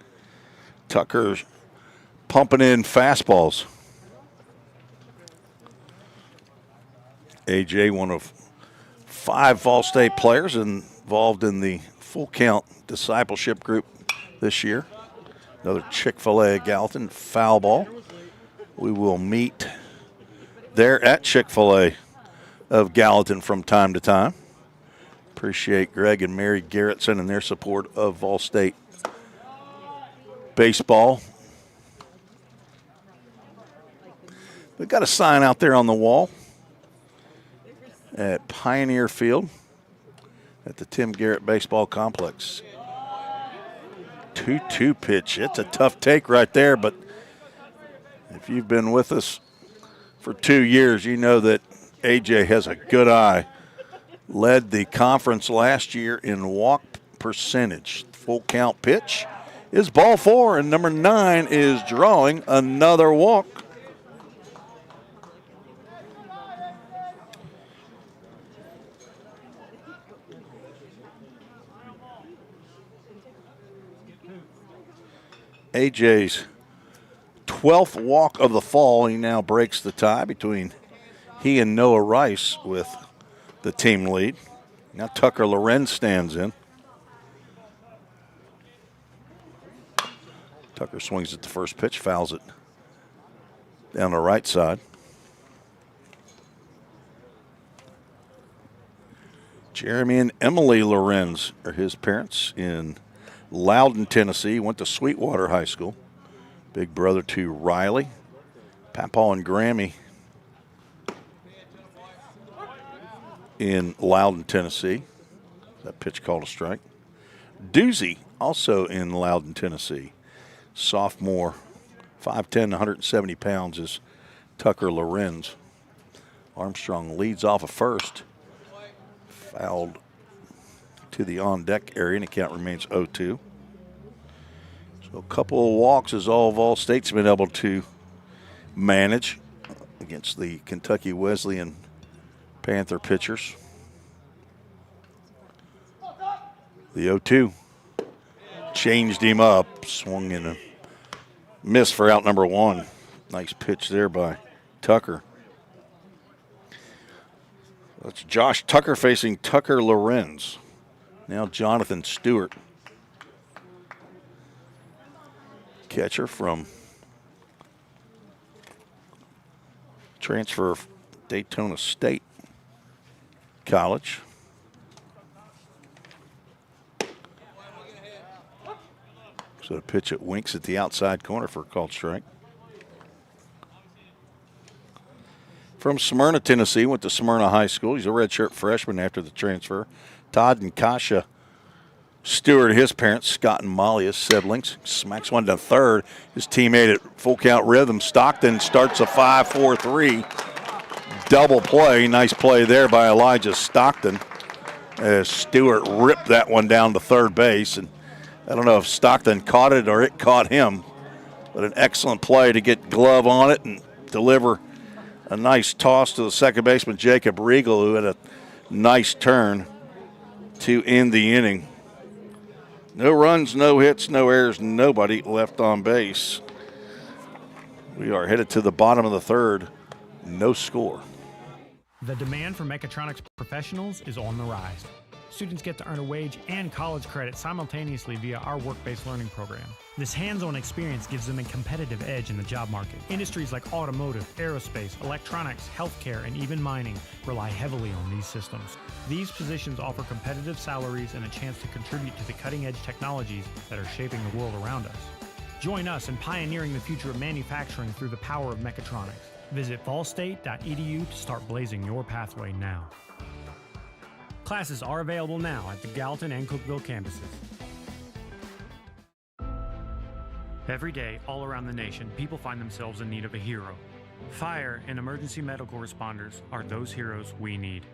Speaker 1: Tucker pumping in fastballs. AJ, one of 5 Vol State players involved in the full count discipleship group this year. Another Chick-fil-A Gallatin foul ball. We will meet there at Chick-fil-A of Gallatin from time to time. Appreciate Greg and Mary Garrettson and their support of Vol State baseball. We've got a sign out there on the wall at Pioneer Field at the Tim Garrett Baseball Complex. 2-2 pitch. It's a tough take right there, but if you've been with us for 2 years, you know that AJ has a good eye. Led the conference last year in walk percentage. Full count pitch is ball 4, and number 9 is drawing another walk. AJ's 12th walk of the fall. He now breaks the tie between he and Noah Rice with the team lead. Now Tucker Lorenz stands in. Tucker swings at the first pitch, fouls it down the right side. Jeremy and Emily Lorenz are his parents in Loudon, Tennessee. Went to Sweetwater High School. Big brother to Riley. Papaw and Grammy in Loudon, Tennessee. That pitch called a strike. Doozy also in Loudon, Tennessee. Sophomore, 5'10", 170 pounds is Tucker Lorenz. Armstrong leads off of first. Fouled to the on-deck area, and the count remains 0-2. So a couple of walks is all Vol State's been able to manage against the Kentucky Wesleyan Panther pitchers. The 0-2 changed him up, swung in a miss for out number 1. Nice pitch there by Tucker. That's Josh Tucker facing Tucker Lorenz. Now Jonathan Stewart. Catcher from transfer Daytona State College. So the pitch at Winks at the outside corner for a called strike. From Smyrna, Tennessee, went to Smyrna High School. He's a redshirt freshman after the transfer. Todd and Kasha Stewart, his parents, Scott and Molly, his siblings. Smacks one to third. His teammate at full count rhythm. Stockton starts a 5-4-3. Double play. Nice play there by Elijah Stockton as Stewart ripped that one down to third base. And I don't know if Stockton caught it or it caught him, but an excellent play to get glove on it and deliver a nice toss to the second baseman, Jacob Riegel, who had a nice turn to end the inning. No runs, no hits, no errors, nobody left on base. We are headed to the bottom of the third. No score.
Speaker 9: The demand for mechatronics professionals is on the rise. Students get to earn a wage and college credit simultaneously via our work-based learning program. This hands-on experience gives them a competitive edge in the job market. Industries like automotive, aerospace, electronics, healthcare, and even mining rely heavily on these systems. These positions offer competitive salaries and a chance to contribute to the cutting-edge technologies that are shaping the world around us. Join us in pioneering the future of manufacturing through the power of mechatronics. Visit fallstate.edu to start blazing your pathway now. Classes are available now at the Gallatin and Cookeville campuses. Every day, all around the nation, people find themselves in need of a hero. Fire and emergency medical responders are those heroes we need.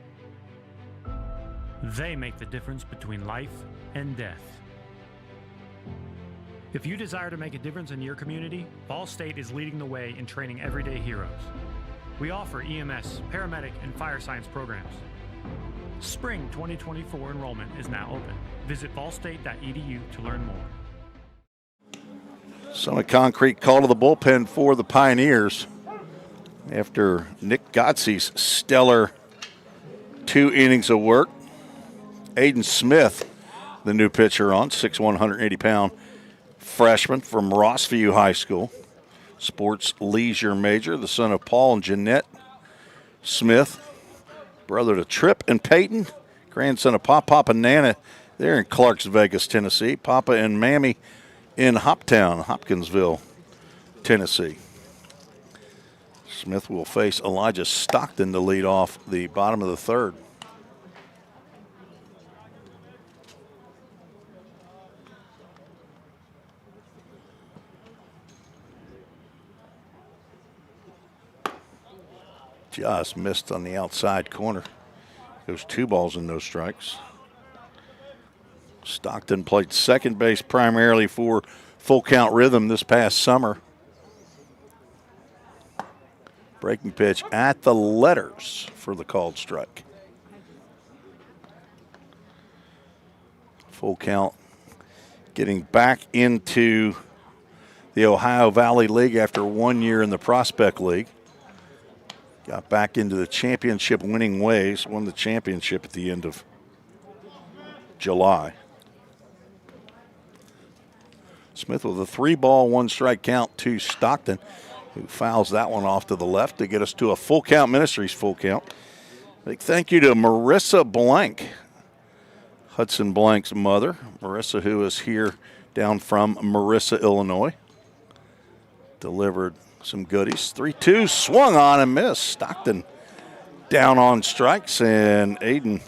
Speaker 9: They make the difference between life and death. If you desire to make a difference in your community, Ball State is leading the way in training everyday heroes. We offer EMS, paramedic, and fire science programs. Spring 2024 enrollment is now open. Visit ballstate.edu to learn more.
Speaker 1: Summit Concrete call to the bullpen for the Pioneers after Nick Godsey's stellar 2 innings of work. Aiden Smith, the new pitcher on, 6'1", 180-pound freshman from Rossview High School. Sports leisure major, the son of Paul and Jeanette Smith. Brother to Trip and Peyton, grandson of Papa and Nana. They're in Clarks Vegas, Tennessee. Papa and Mammy in Hoptown, Hopkinsville, Tennessee. Smith will face Elijah Stockton to lead off the bottom of the third. Just missed on the outside corner. Goes 2 balls and no strikes. Stockton played second base primarily for Full Count Rhythm this past summer. Breaking pitch at the letters for the called strike. Full Count getting back into the Ohio Valley League after 1 year in the Prospect League. Got back into the championship winning ways, won the championship at the end of July. Smith with a 3-ball, 1-strike count to Stockton, who fouls that one off to the left to get us to a Full Count Ministries full count. Big thank you to Marissa Blank, Hudson Blank's mother. Marissa, who is here down from Marissa, Illinois. Delivered some goodies. 3-2, swung on and missed. Stockton down on strikes, and Aiden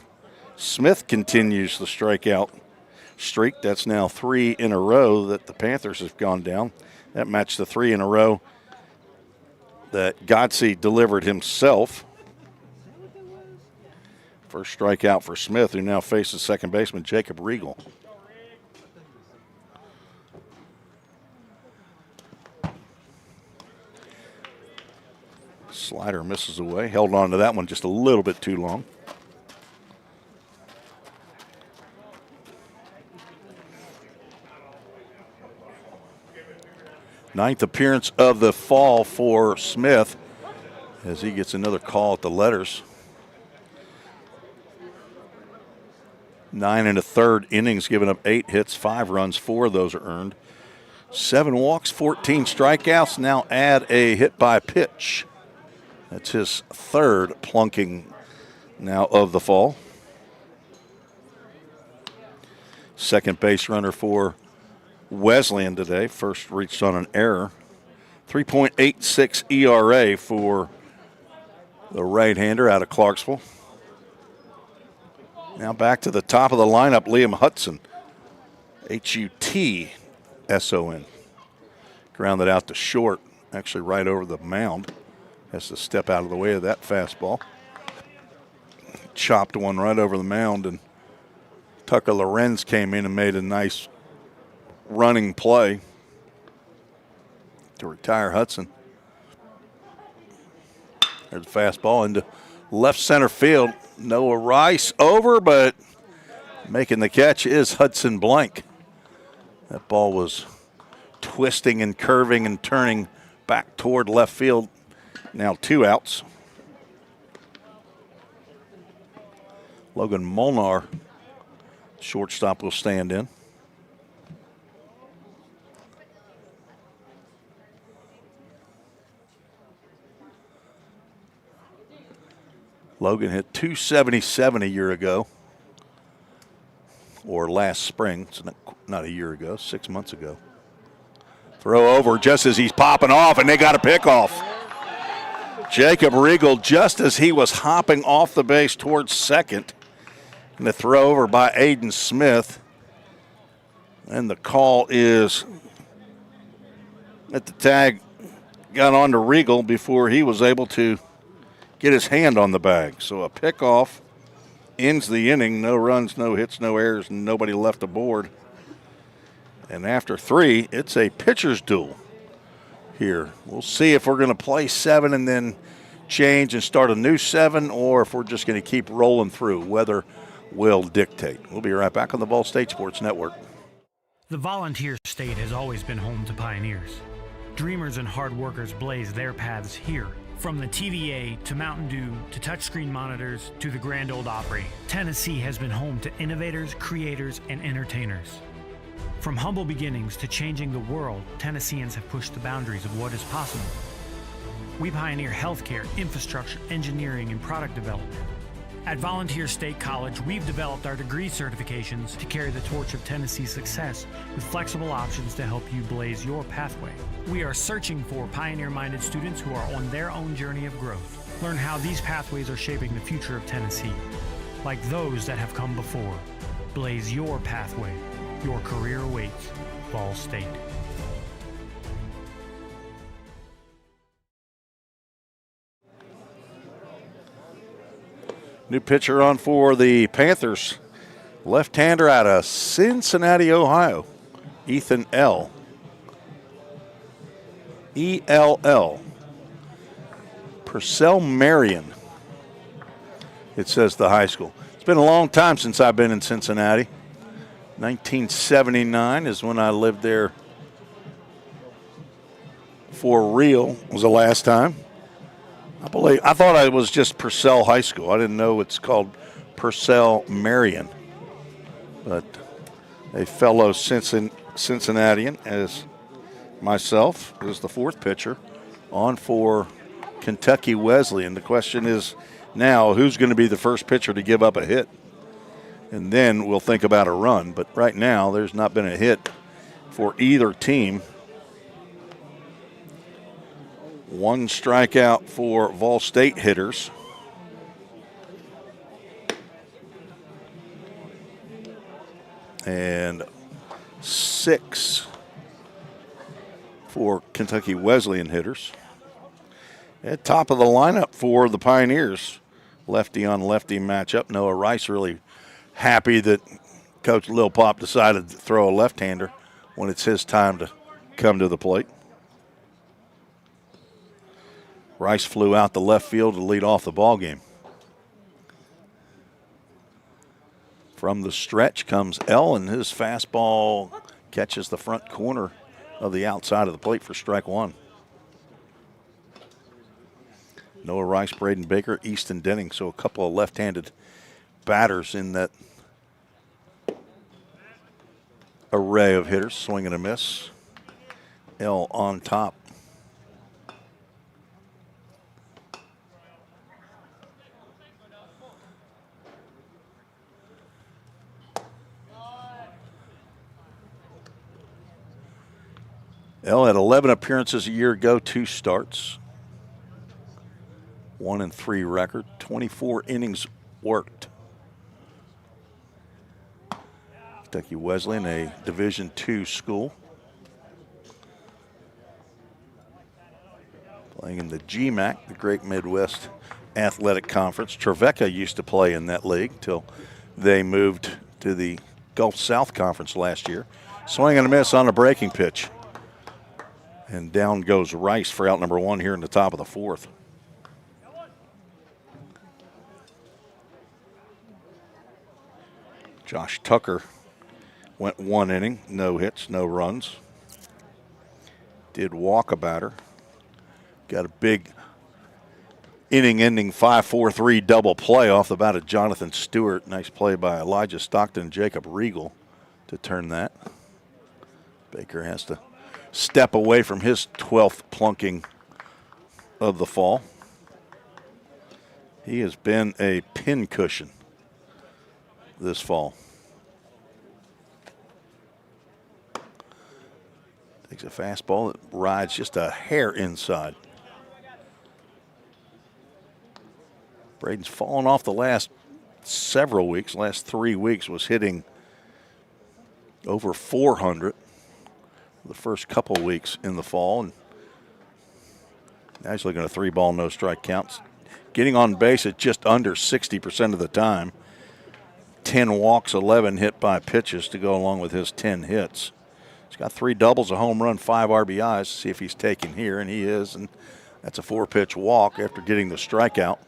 Speaker 1: Smith continues the strikeout streak. That's now 3 in a row that the Panthers have gone down. That matched the 3 in a row that Godsey delivered himself. First strikeout for Smith, who now faces second baseman Jacob Regal. Slider misses away. Held on to that one just a little bit too long. Ninth appearance of the fall for Smith as he gets another call at the letters. 9 1/3 innings, giving up 8 hits, 5 runs, 4 of those are earned. 7 walks, 14 strikeouts. Now add a hit by pitch. That's his 3rd plunking now of the fall. Second base runner for Wesleyan today. First reached on an error. 3.86 ERA for the right-hander out of Clarksville. Now back to the top of the lineup, Liam Hudson. Hutson. Grounded out to short, actually right over the mound. Has to step out of the way of that fastball. Chopped one right over the mound, and Tucker Lorenz came in and made a nice running play to retire Hudson. There's a fastball into left center field. Noah Rice over, but making the catch is Hudson Blank. That ball was twisting and curving and turning back toward left field. Now 2 outs. Logan Molnar Shortstop will stand in. Logan hit .277 a year ago, or last spring. It's not a year ago, 6 months ago. Throw over just as he's popping off, and they got a pickoff. Jacob Regal, just as he was hopping off the base towards second, and the throw over by Aiden Smith. And the call is that the tag got onto Regal before he was able to get his hand on the bag. So a pickoff ends the inning. No runs, no hits, no errors, and nobody left aboard. And after 3, it's a pitcher's duel here. We'll see if we're going to play 7 and then change and start a new 7, or if we're just going to keep rolling through. Weather will dictate. We'll be right back on the Ball State Sports Network.
Speaker 9: The Volunteer State has always been home to pioneers. Dreamers and hard workers blaze their paths here. From the TVA to Mountain Dew to touchscreen monitors to the Grand Ole Opry, Tennessee has been home to innovators, creators, and entertainers. From humble beginnings to changing the world, Tennesseans have pushed the boundaries of what is possible. We pioneer healthcare, infrastructure, engineering, and product development. At Volunteer State College, we've developed our degree certifications to carry the torch of Tennessee's success with flexible options to help you blaze your pathway. We are searching for pioneer-minded students who are on their own journey of growth. Learn how these pathways are shaping the future of Tennessee. Like those that have come before, blaze your pathway. Your career awaits. Ball State.
Speaker 1: New pitcher on for the Panthers. Left-hander out of Cincinnati, Ohio. Ethan L. E-L-L. Purcell Marion. It says the high school. It's been a long time since I've been in Cincinnati. 1979 is when I lived there for real, was the last time. I thought it was just Purcell High School. I didn't know it's called Purcell Marion. But a fellow Cincinnatian, as myself, is the 4th pitcher on for Kentucky Wesleyan. The question is now, who's going to be the first pitcher to give up a hit? And then we'll think about a run. But right now, there's not been a hit for either team. 1 strikeout for Vol State hitters. And 6 for Kentucky Wesleyan hitters. At top of the lineup for the Pioneers, lefty on lefty matchup. Noah Rice really happy that Coach Lil Pop decided to throw a left-hander when it's his time to come to the plate. Rice flew out the left field to lead off the ball game. From the stretch comes L, and his fastball catches the front corner of the outside of the plate for strike 1. Noah Rice, Braden Baker, Easton Denning, so a couple of left-handed batters in that array of hitters. Swing and a miss. L on top. L had 11 appearances a year ago, 2 starts. 1-3 record, 24 innings worked. Kentucky Wesleyan, a Division II school. Playing in the GMAC, the Great Midwest Athletic Conference. Trevecca used to play in that league till they moved to the Gulf South Conference last year. Swing and a miss on a breaking pitch. And down goes Rice for out number 1 here in the top of the 4th. Josh Tucker went 1 inning, no hits, no runs. Did walk a batter. Got a big inning-ending 5-4-3 double play off the bat of Jonathan Stewart. Nice play by Elijah Stockton and Jacob Regal to turn that. Baker has to step away from his 12th plunking of the fall. He has been a pincushion this fall. Takes a fastball that rides just a hair inside. Braden's fallen off the last several weeks. Last 3 weeks was hitting over 400 the first couple weeks in the fall. And now he's looking at a 3-ball, no strike counts. Getting on base at just under 60% of the time. 10 walks, 11 hit by pitches to go along with his 10 hits. He's got 3 doubles, a home run, 5 RBIs. See if he's taking here, and he is. And that's a 4-pitch walk after getting the strikeout.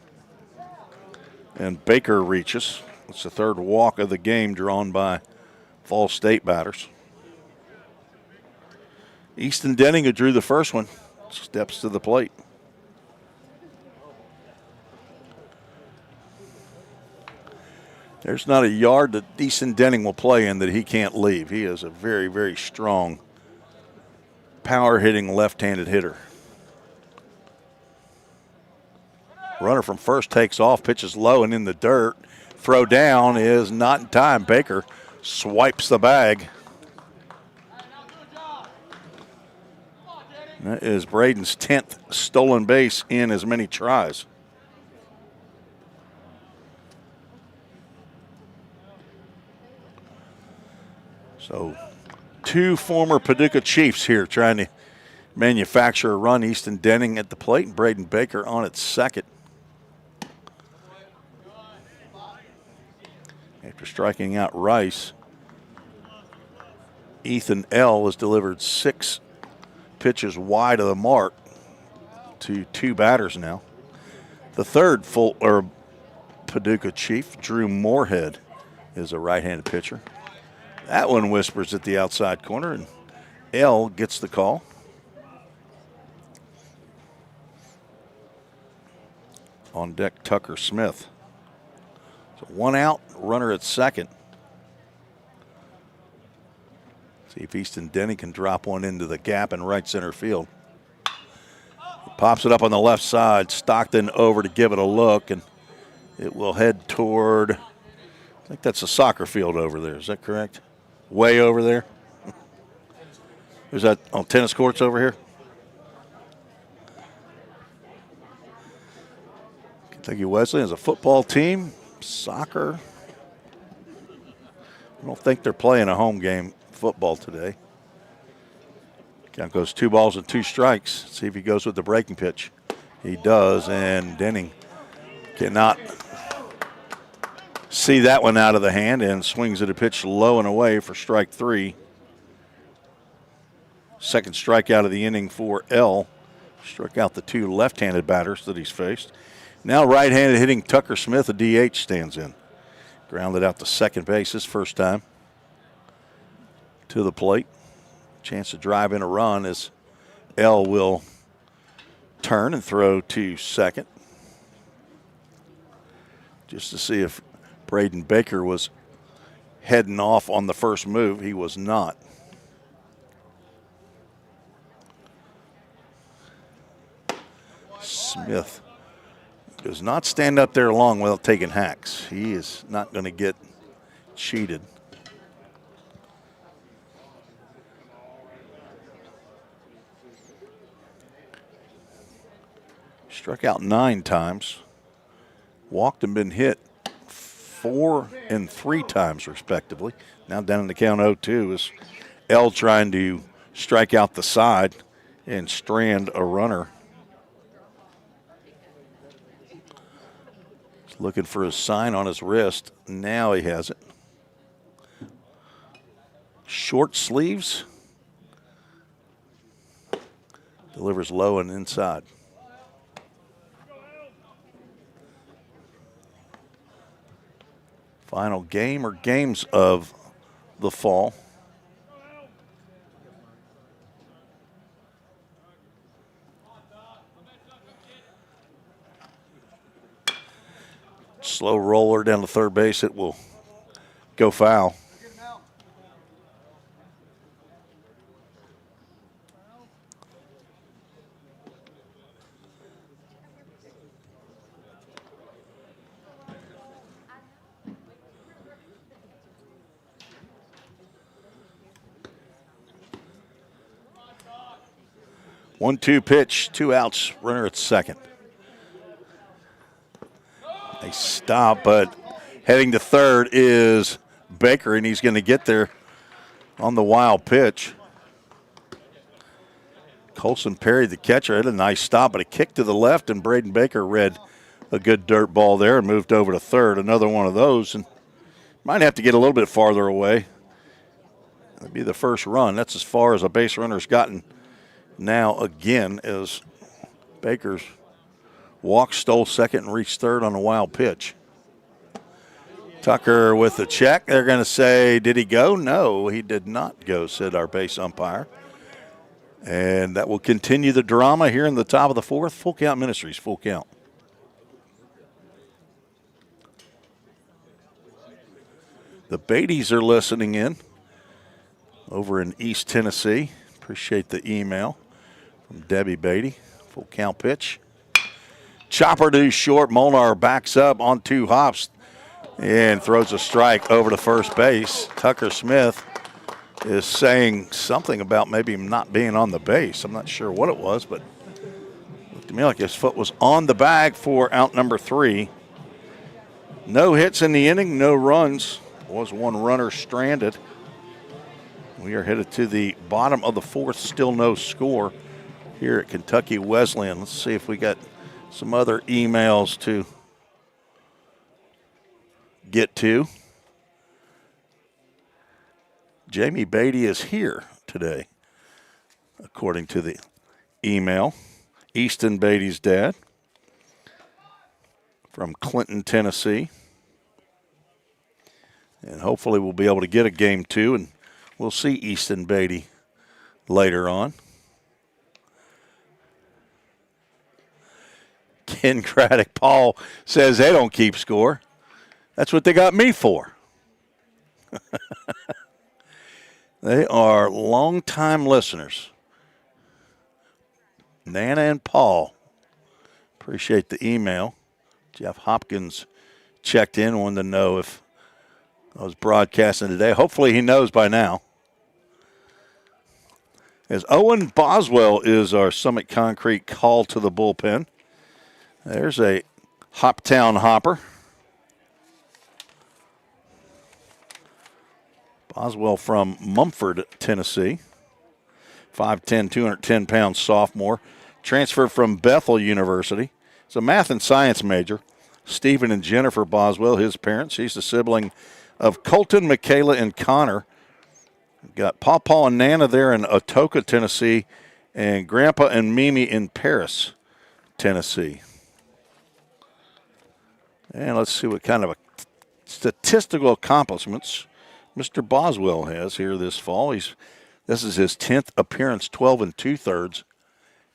Speaker 1: And Baker reaches. It's the 3rd walk of the game drawn by Fall State batters. Easton Denning, who drew the first one, steps to the plate. There's not a yard that Easton Denning will play in that he can't leave. He is a very, very strong, power-hitting left-handed hitter. Runner from first takes off, pitches low and in the dirt. Throw down is not in time. Baker swipes the bag. That is Braden's 10th stolen base in as many tries. So 2 former Paducah Chiefs here trying to manufacture a run. Easton Denning at the plate and Braden Baker on at second. After striking out Rice, Ethan L. has delivered 6 pitches wide of the mark to 2 batters now. The 3rd Paducah Chief, Drew Moorhead, is a right-handed pitcher. That one whispers at the outside corner, and L gets the call. On deck, Tucker Smith. So 1 out, runner at second. See if Easton Denny can drop one into the gap in right center field. He pops it up on the left side. Stockton over to give it a look, and it will head toward, I think that's a soccer field over there. Is that correct? Way over there? Is that on tennis courts over here? Kentucky Wesleyan is a football team. Soccer. I don't think they're playing a home game football today. Count goes 2 balls and 2 strikes. See if he goes with the breaking pitch. He does, and Denning cannot see that one out of the hand and swings at a pitch low and away for strike 3. Second strikeout of the inning for L. Struck out the 2 left-handed batters that he's faced. Now right-handed hitting Tucker Smith, a DH, stands in. Grounded out to second base his first time. To the plate. Chance to drive in a run as L will turn and throw to second. Just to see if Braden Baker was heading off on the first move. He was not. Smith does not stand up there long without taking hacks. He is not going to get cheated. Struck out 9 times. Walked and been hit 4 and 3 times, respectively. Now down in the count 0-2 is L trying to strike out the side and strand a runner. He's looking for his sign on his wrist. Now he has it. Short sleeves. Delivers low and inside. Final game or games of the fall. Slow roller down to third base. It will go foul. One-two pitch, 2 outs, runner at second. They stop, but heading to third is Baker, and he's going to get there on the wild pitch. Colson Perry, the catcher, had a nice stop, but a kick to the left, and Braden Baker read a good dirt ball there and moved over to third. Another one of those, and might have to get a little bit farther away. That'd be the first run. That's as far as a base runner's gotten now again, as Baker's walk, stole second, and reached third on a wild pitch. Tucker with the check. They're going to say, did he go? No, he did not go, said our base umpire. And that will continue the drama here in the top of the fourth. Full count Ministries, full count. The Beatties are listening in over in East Tennessee. Appreciate the email from Debbie Beatty. Full count pitch. Chopper due short. Molnar backs up on 2 hops and throws a strike over to first base. Tucker Smith is saying something about maybe him not being on the base. I'm not sure what it was, but it looked to me like his foot was on the bag for out number 3. No hits in the inning, no runs. Was one runner stranded. We are headed to the bottom of the fourth, still no score here at Kentucky Wesleyan. Let's see if we got some other emails to get to. Jamie Beatty is here today, according to the email. Easton Beatty's dad from Clinton, Tennessee. And hopefully we'll be able to get a game 2, and we'll see Easton Beatty later on. Ken Craddock, Paul says they don't keep score. That's what they got me for. They are longtime listeners. Nana and Paul. Appreciate the email. Jeff Hopkins checked in, wanted to know if I was broadcasting today. Hopefully he knows by now. As Owen Boswell is our Summit Concrete call to the bullpen. There's a Hoptown hopper. Boswell from Mumford, Tennessee. 5'10", 210-pound sophomore. Transferred from Bethel University. He's a math and science major. Stephen and Jennifer Boswell, his parents. He's the sibling of Colton, Michaela, and Connor. We've got Pawpaw and Nana there in Atoka, Tennessee, and Grandpa and Mimi in Paris, Tennessee. And let's see what kind of statistical accomplishments Mr. Boswell has here this fall. This is his 10th appearance, 12 2/3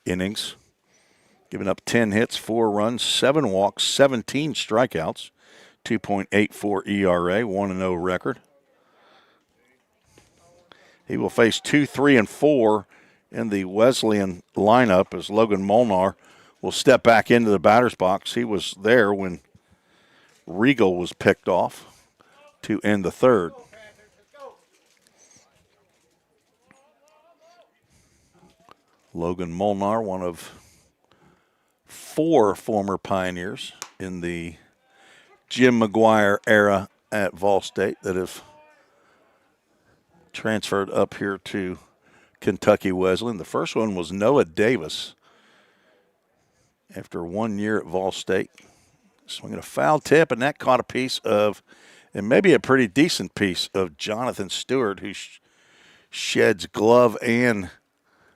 Speaker 1: innings, giving up 10 hits, 4 runs, 7 walks, 17 strikeouts, 2.84 ERA, 1-0 record. He will face 2, 3, and 4 in the Wesleyan lineup as Logan Molnar will step back into the batter's box. He was there when Regal was picked off to end the third. Logan Molnar, one of 4 former Pioneers in the Jim McGuire era at Vol State that have transferred up here to Kentucky Wesleyan. The first one was Noah Davis after 1 year at Vol State. Swinging a foul tip, and that caught a piece of, and maybe a pretty decent piece of, Jonathan Stewart, who sheds glove and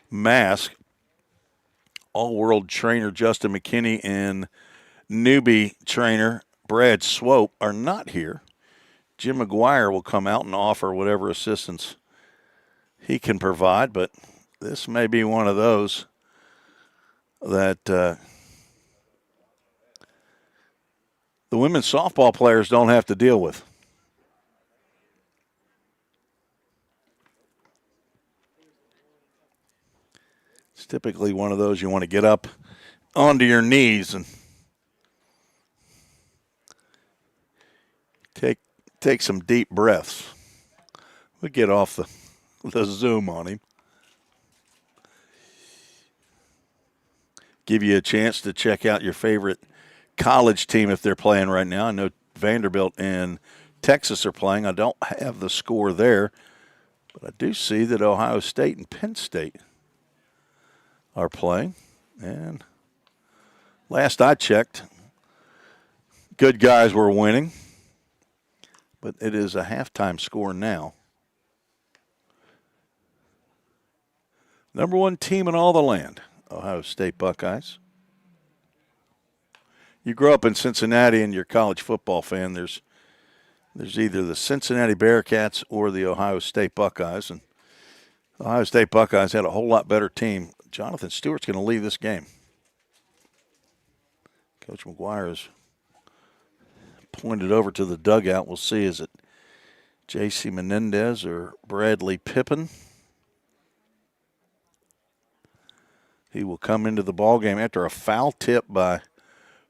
Speaker 1: mask. All-world trainer Justin McKinney and newbie trainer Brad Swope are not here. Jim McGuire will come out and offer whatever assistance he can provide, but this may be one of those that the women's softball players don't have to deal with. It's typically one of those you want to get up onto your knees and take some deep breaths. We'll get off the zoom on him. Give you a chance to check out your favorite college team if they're playing right now. I know Vanderbilt and Texas are playing. I don't have the score there, but I do see that Ohio State and Penn State are playing. And last I checked, good guys were winning, but it is a halftime score now. Number one team in all the land, Ohio State Buckeyes. You grow up in Cincinnati and you're a college football fan, there's either the Cincinnati Bearcats or the Ohio State Buckeyes. And the Ohio State Buckeyes had a whole lot better team. Jonathan Stewart's going to leave this game. Coach McGuire has pointed over to the dugout. We'll see, is it J.C. Menendez or Bradley Pippin? He will come into the ballgame after a foul tip by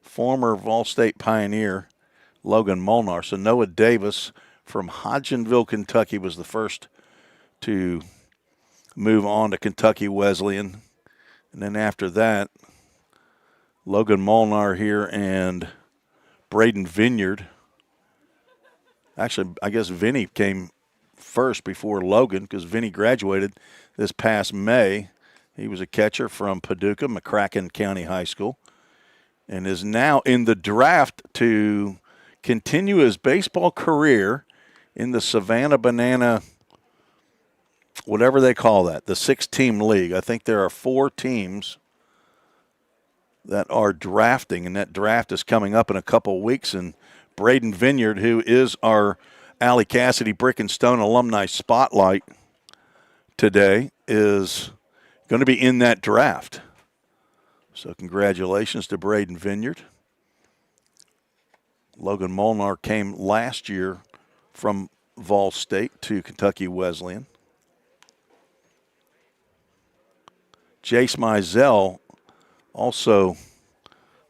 Speaker 1: former Vol State Pioneer Logan Molnar. So Noah Davis from Hodgenville, Kentucky was the first to move on to Kentucky Wesleyan. And then after that, Logan Molnar here and Braden Vineyard. Actually, I guess Vinny came first before Logan because Vinny graduated this past May. He was a catcher from Paducah, McCracken County High School, and is now in the draft to continue his baseball career in the Savannah Banana, whatever they call that, the 6-team league. I think there are 4 teams that are drafting, and that draft is coming up in a couple weeks. And Braden Vineyard, who is our Allie Cassidy Brick and Stone Alumni Spotlight today, is going to be in that draft. So congratulations to Braden Vineyard. Logan Molnar came last year from Vol State to Kentucky Wesleyan. Jace Mizell, also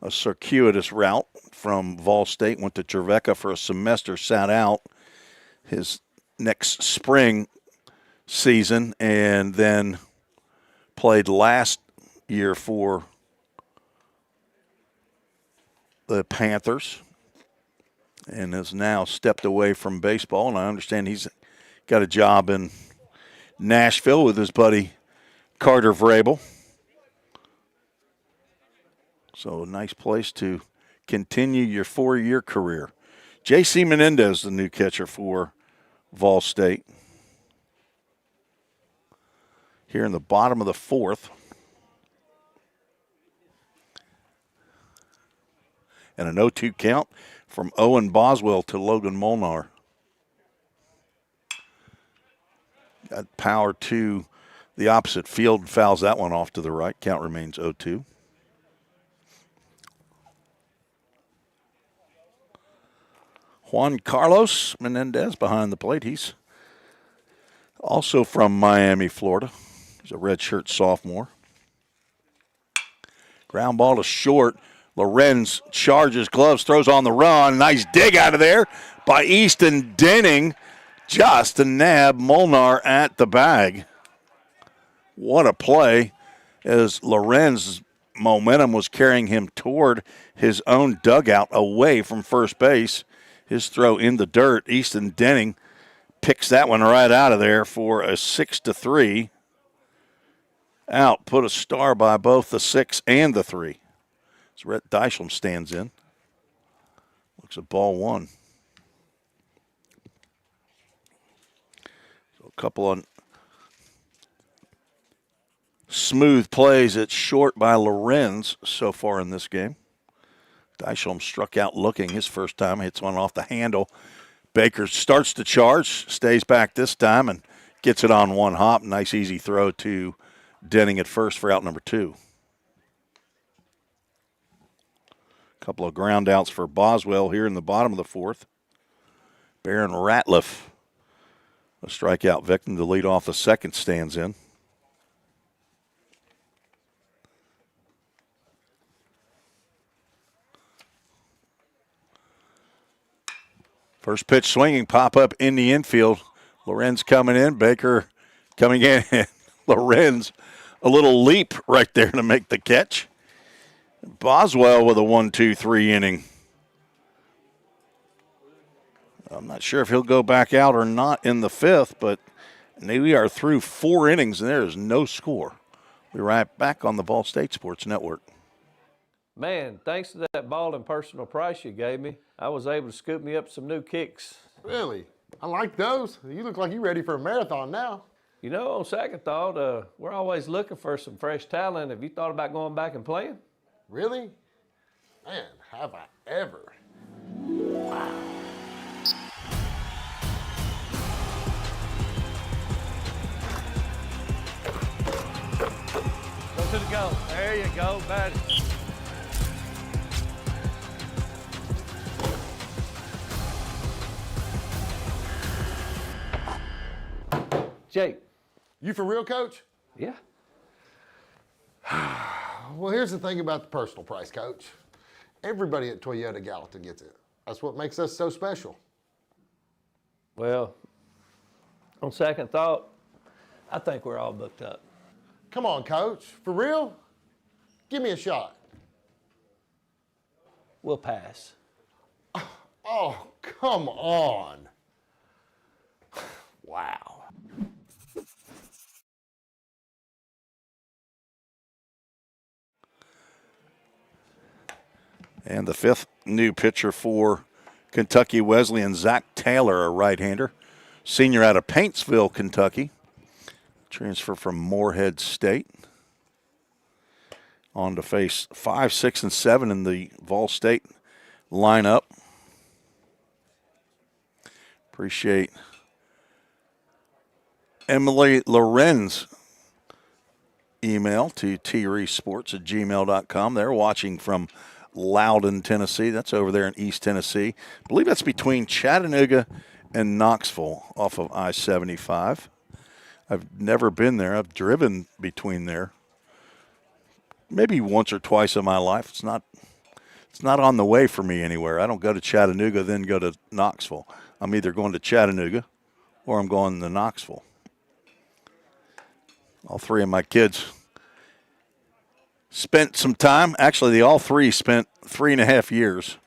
Speaker 1: a circuitous route from Vol State, went to Trevecca for a semester, sat out his next spring season, and then played last year for the Panthers and has now stepped away from baseball. And I understand he's got a job in Nashville with his buddy Carter Vrabel. So a nice place to continue your 4-year career. J.C. Menendez, the new catcher for Vol State. Here in the bottom of the 4th. And an 0-2 count from Owen Boswell to Logan Molnar. Got power to the opposite field, fouls that one off to the right. Count remains 0-2. Juan Carlos Menendez behind the plate. He's also from Miami, Florida. He's a redshirt sophomore. Ground ball to short. Lorenz charges, gloves, throws on the run. Nice dig out of there by Easton Denning. Just to nab Molnar at the bag. What a play as Lorenz's momentum was carrying him toward his own dugout away from first base. His throw in the dirt. Easton Denning picks that one right out of there for a 6-3 out. Put a star by both the 6 and the 3. As Rhett Deichelm stands in. Looks at ball 1. So a couple of smooth plays at short by Lorenz so far in this game. Deichelm struck out looking his first time. Hits one off the handle. Baker starts to charge, stays back this time, and gets it on one hop. Nice easy throw to Denning at first for out number 2. Couple of ground outs for Boswell here in the bottom of the fourth. Baron Ratliff, a strikeout victim to lead off the second, stands in. First pitch swinging, pop up in the infield. Lorenz coming in, Baker coming in. Lorenz, a little leap right there to make the catch. Boswell with a 1-2-3 inning. I'm not sure if he'll go back out or not in the fifth, but we are through 4 innings and there is no score. We'll be right back on the Vol State Sports Network.
Speaker 6: Man, thanks to that ball and personal price you gave me, I was able to scoop me up some new kicks.
Speaker 13: Really? I like those. You look like you're ready for a marathon now.
Speaker 6: You know, on second thought, we're always looking for some fresh talent. Have you thought about going back and playing?
Speaker 13: Really? Man, have I ever. Wow.
Speaker 6: Go to the goal. There you go, buddy. Jake.
Speaker 13: You for real, Coach?
Speaker 6: Yeah.
Speaker 13: Well, here's the thing about the personal price, Coach. Everybody at Toyota Gallatin gets it. That's what makes us so special.
Speaker 6: Well, on second thought, I think we're all booked up.
Speaker 13: Come on, Coach. For real? Give me a shot.
Speaker 6: We'll pass.
Speaker 13: Oh, come on. Wow.
Speaker 1: And the fifth new pitcher for Kentucky Wesleyan, Zach Taylor, a right-hander. Senior out of Paintsville, Kentucky. Transfer from Morehead State. On to face 5, 6, and 7 in the Vol State lineup. Appreciate Emily Lorenz email to treesports@gmail.com. They're watching from Loudon, Tennessee. That's over there in East Tennessee. I believe that's between Chattanooga and Knoxville off of I-75. I've never been there. I've driven between there maybe once or twice in my life. It's not on the way for me anywhere. I don't go to Chattanooga, then go to Knoxville. I'm either going to Chattanooga or I'm going to Knoxville. All three of my kids spent some time. Actually, they all three spent 3.5 years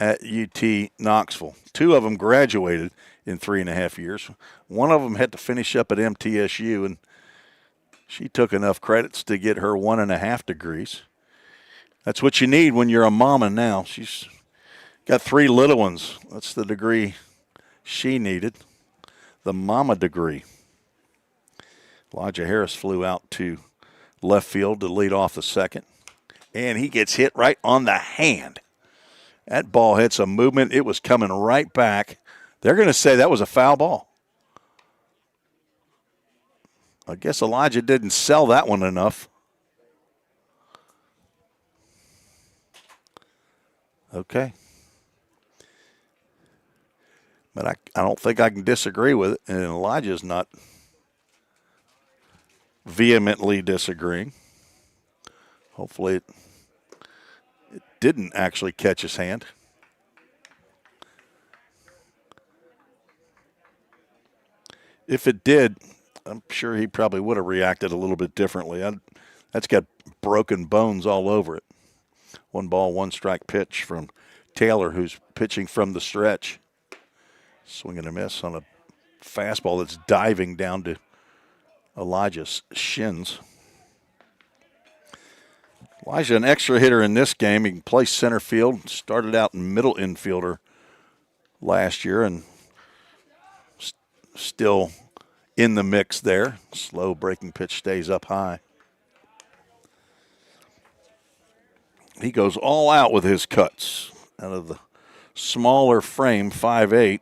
Speaker 1: at UT Knoxville. 2 of them graduated in 3.5 years. One of them had to finish up at MTSU, and she took enough credits to get her 1.5 degrees. That's what you need when you're a mama now. She's got 3 little ones. That's the degree she needed, the mama degree. Elijah Harris flew out to left field to lead off the second, and he gets hit right on the hand. That ball hit some movement. It was coming right back. They're going to say that was a foul ball. I guess Elijah didn't sell that one enough. Okay. But I don't think I can disagree with it, and Elijah's not vehemently disagreeing. Hopefully it didn't actually catch his hand. If it did, I'm sure he probably would have reacted a little bit differently. That's got broken bones all over it. 1 ball, 1 strike pitch from Taylor, who's pitching from the stretch. Swing and a miss on a fastball that's diving down to Elijah's shins. Elijah, an extra hitter in this game. He can play center field. Started out middle infielder last year and still in the mix there. Slow breaking pitch stays up high. He goes all out with his cuts out of the smaller frame, 5'8".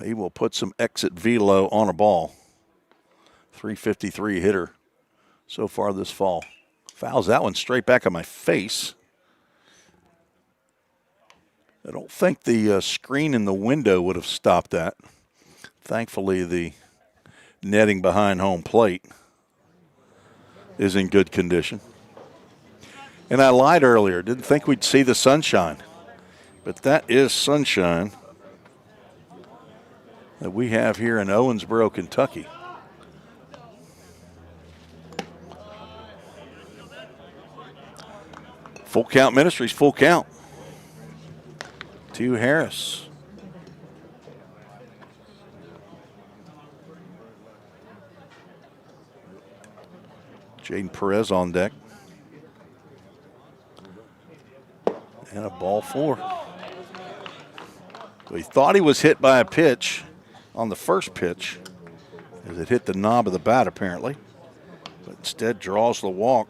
Speaker 1: He will put some exit velo on a ball. 353 hitter so far this fall. Fouls that one straight back on my face. I don't think the screen in the window would have stopped that. Thankfully, the netting behind home plate is in good condition. And I lied earlier. Didn't think we'd see the sunshine. But that is sunshine that we have here in Owensboro, Kentucky. Full count Ministries, full count. To Harris. Jaden Perez on deck. And a ball 4. So he thought he was hit by a pitch on the first pitch as it hit the knob of the bat apparently, but instead draws the walk.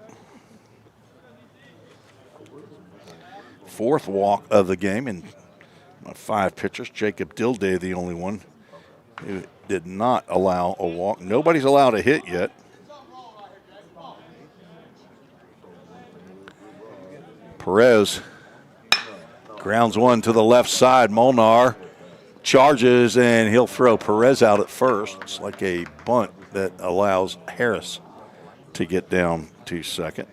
Speaker 1: 4th walk of the game in 5 pitchers. Jacob Dilday, the only one who did not allow a walk. Nobody's allowed a hit yet. Perez grounds one to the left side. Molnar charges, and he'll throw Perez out at first. It's like a bunt that allows Harris to get down to second.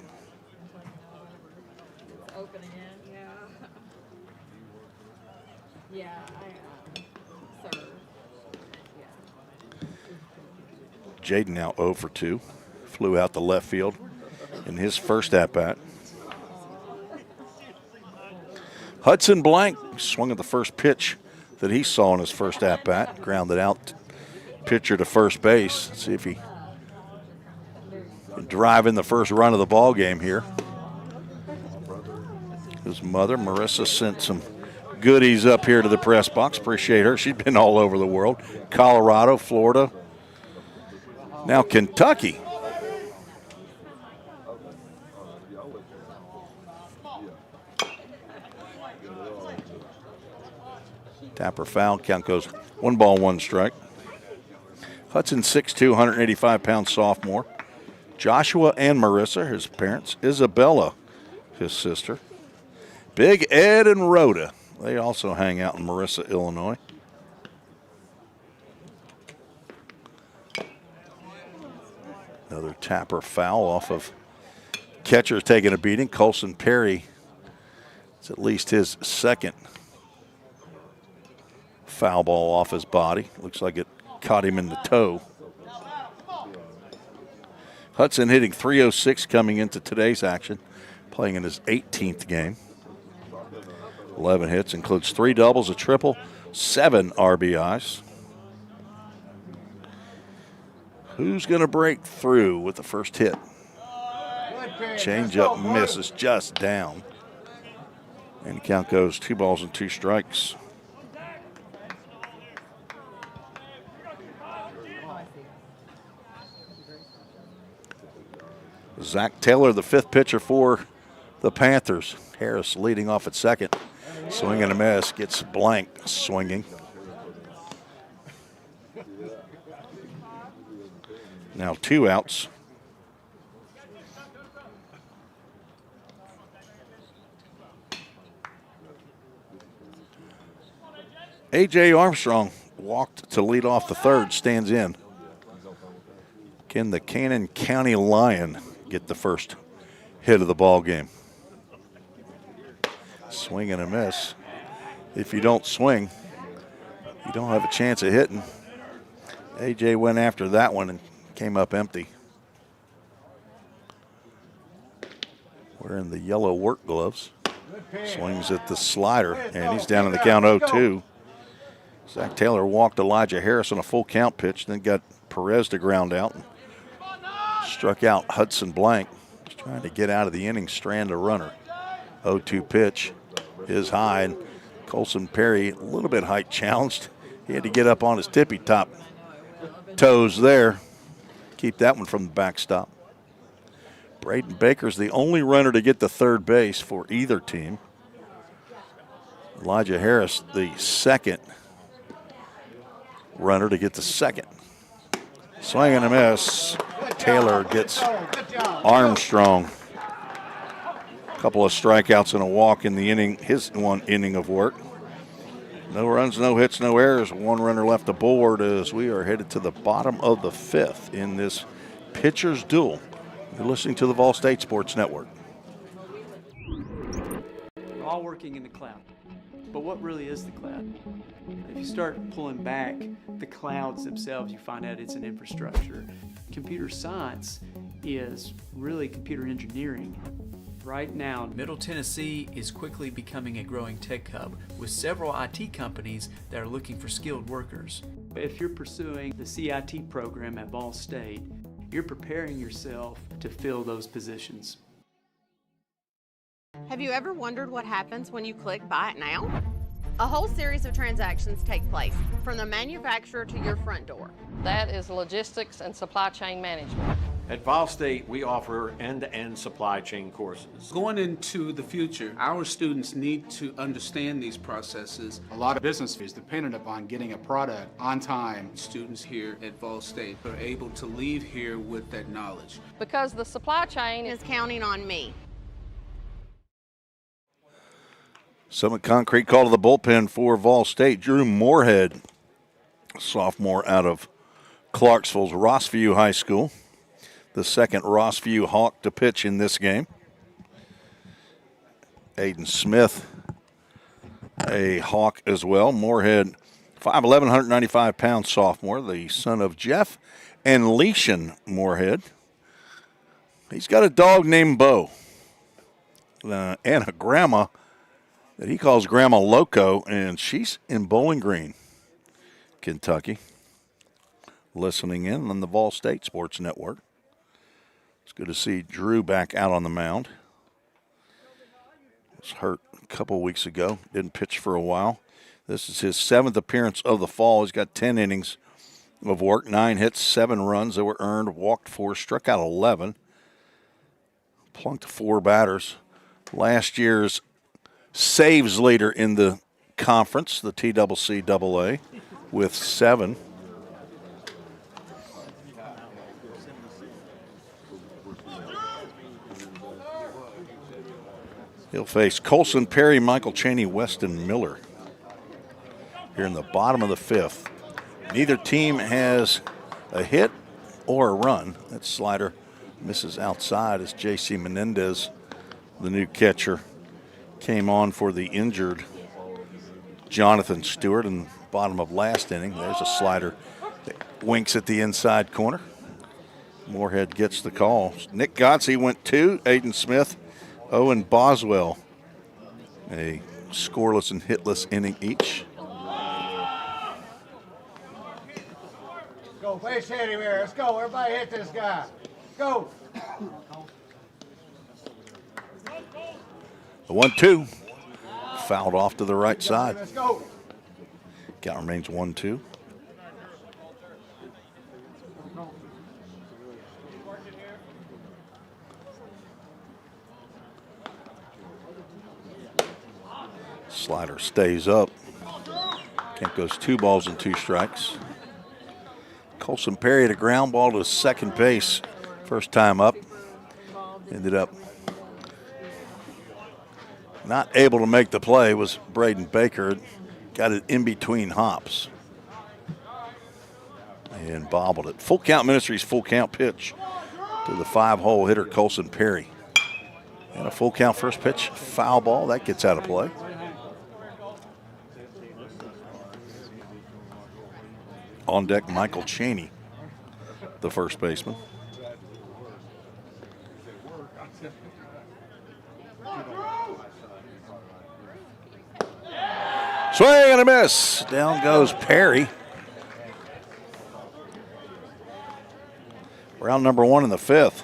Speaker 1: Jaden now 0 for 2. Flew out to left field in his first at-bat. Hudson Blank swung at the first pitch that he saw in his first at-bat. Grounded out, pitcher to first base. Let's see if he can drive in the first run of the ball game here. His mother, Marissa, sent some goodies up here to the press box. Appreciate her. She's been all over the world. Colorado, Florida, now Kentucky. Tapper foul. Count goes 1 ball, 1 strike. Hudson 6'2", 185-pound sophomore. Joshua and Marissa, his parents. Isabella, his sister. Big Ed and Rhoda. They also hang out in Marissa, Illinois. Another Tapper foul off of catcher's taking a beating. Colson Perry, it's at least his second foul ball off his body. Looks like it caught him in the toe. Hudson hitting .306 coming into today's action, playing in his 18th game. 11 hits, includes 3 doubles, a triple, 7 RBIs. Who's going to break through with the first hit? Change up misses just down. And the count goes 2 balls and 2 strikes. Zach Taylor, the 5th pitcher for the Panthers. Harris leading off at second. Swing and a miss, gets Blank swinging. Now 2 outs. A.J. Armstrong walked to lead off the 3rd, stands in. Can the Cannon County Lion get the first hit of the ball game? Swing and a miss. If you don't swing, you don't have a chance of hitting. A.J. went after that one and came up empty. Wearing the yellow work gloves. Swings at the slider, and he's down in the count 0-2. Zach Taylor walked Elijah Harris on a full count pitch, then got Perez to ground out. And struck out Hudson Blank. He's trying to get out of the inning, strand a runner. 0-2 pitch is high, and Colson Perry a little bit height challenged. He had to get up on his tippy top toes there. Keep that one from the backstop. Braden Baker's the only runner to get to third base for either team. Elijah Harris, the 2nd runner to get to second. Swing and a miss. Taylor gets Armstrong. A couple of strikeouts and a walk in the inning, his 1 inning of work. No runs, no hits, no errors. One runner left aboard as we are headed to the bottom of the fifth in this pitcher's duel. You're listening to the Vol State Sports Network.
Speaker 2: We're all working in the cloud. But what really is the cloud? If you start pulling back the clouds themselves, you find out it's an infrastructure. Computer science is really computer engineering. Right now,
Speaker 3: Middle Tennessee is quickly becoming a growing tech hub with several IT companies that are looking for skilled workers.
Speaker 2: if you're pursuing the CIT program at Vol State, you're preparing yourself to fill those positions.
Speaker 4: Have you ever wondered what happens when you click Buy It Now? A whole series of transactions take place, from the manufacturer to your front door.
Speaker 5: That is logistics and supply chain management.
Speaker 14: At Vol State, we offer end-to-end supply chain courses.
Speaker 7: Going into the future, our students need to understand these processes.
Speaker 8: A lot of business is dependent upon getting a product on time.
Speaker 7: Students here at Vol State are able to leave here with that knowledge.
Speaker 5: Because the supply chain
Speaker 4: Is counting on me.
Speaker 1: Summit Concrete call to the bullpen for Vol State. Drew Moorhead, sophomore out of Clarksville's Rossview High School. The second Rossview Hawk to pitch in this game. Aiden Smith, a Hawk as well. Moorhead, 5'11", 195-pound sophomore, the son of Jeff and Leishan Moorhead. He's got a dog named Bo and a grandma that he calls Grandma Loco, and she's in Bowling Green, Kentucky, listening in on the Vol State Sports Network. It's good to see Drew back out on the mound. Was hurt a couple weeks ago. Didn't pitch for a while. This is his 7th appearance of the fall. He's got 10 innings of work, 9 hits, 7 runs that were earned, walked 4, struck out 11, plunked 4 batters. Last year's saves leader in the conference, the TCCAA, with 7. He'll face Colson Perry, Michael Chaney, Weston Miller here in the bottom of the 5th. Neither team has a hit or a run. That slider misses outside as J.C. Menendez, the new catcher, came on for the injured Jonathan Stewart in the bottom of last inning. There's a slider that winks at the inside corner. Moorhead gets the call. Nick Gotze went 2, Aiden Smith, Owen Boswell, a scoreless and hitless inning each.
Speaker 15: Go, face anywhere. Let's go. Everybody hit this guy. Go.
Speaker 1: The 1-2 fouled off to the right side.
Speaker 15: Let's go.
Speaker 1: Count remains 1-2. Slider stays up. Kemp goes 2 balls and 2 strikes. Colson Perry had a ground ball to second base. First time up. Ended up not able to make the play was Braden Baker. Got it in between hops. And bobbled it. Full Count Ministries full count pitch to the 5-hole hitter Colson Perry. And a full count first pitch, foul ball. That gets out of play. On deck, Michael Chaney, the first baseman. Swing and a miss. Down goes Perry. Round number 1 in the 5th.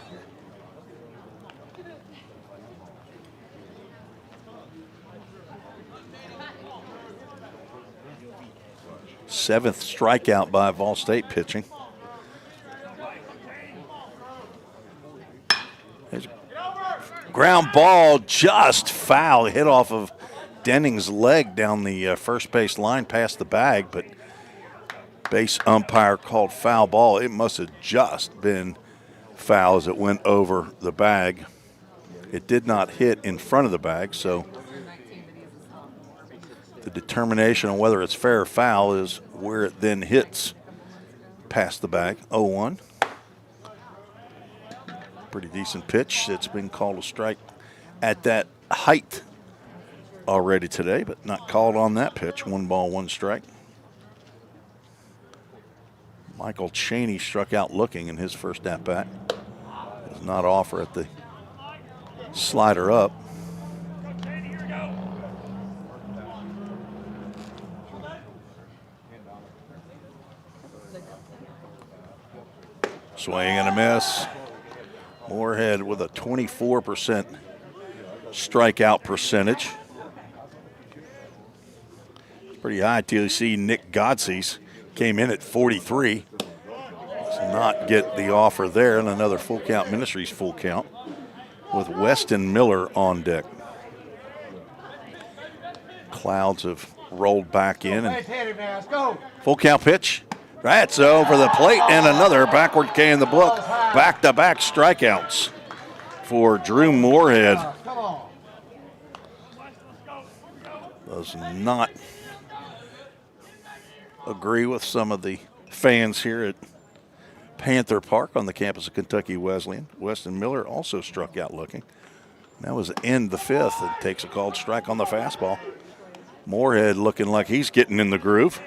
Speaker 1: Seventh strikeout by Vol State pitching. There's a ground ball, just foul, hit off of Denning's leg down the first base line past the bag, but base umpire called foul ball. It must have just been foul as it went over the bag. It did not hit in front of the bag, so The determination on whether it's fair or foul is where it then hits past the bag. 0-1. Pretty decent pitch. It's been called a strike at that height already today, but not called on that pitch. 1 ball, 1 strike. Michael Chaney struck out looking in his first at-bat. Does not offer at the slider up. Swing and a miss. Moorhead with a 24% strikeout percentage. It's pretty high till you see Nick Godsey's came in at 43. Does not get the offer there, and another full count Ministries full count with Weston Miller on deck. Clouds have rolled back in. And full count pitch. That's over the plate, and another backward K in the book. Back-to-back strikeouts for Drew Moorhead. Does not agree with some of the fans here at Panther Park on the campus of Kentucky Wesleyan. Weston Miller also struck out looking. That was end the 5th and takes a called strike on the fastball. Moorhead looking like he's getting in the groove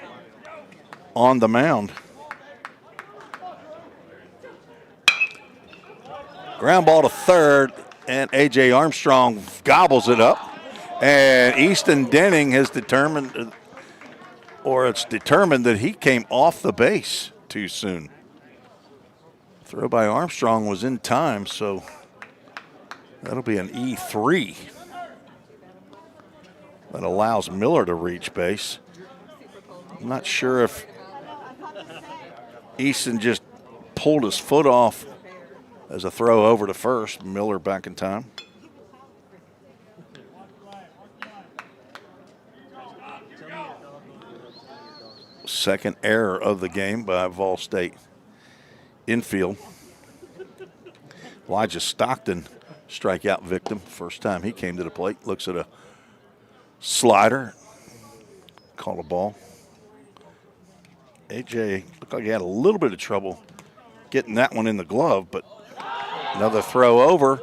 Speaker 1: on the mound. Ground ball to third, and A.J. Armstrong gobbles it up. And Easton Denning has determined, or it's determined that he came off the base too soon. Throw by Armstrong was in time, so that'll be an E3. That allows Miller to reach base. I'm not sure if Easton just pulled his foot off as a throw over to first. Miller back in time. Second error of the game by Vol State infield. Elijah Stockton, strikeout victim. First time he came to the plate. Looks at a slider. Call a ball. AJ looked like he had a little bit of trouble getting that one in the glove, but another throw over.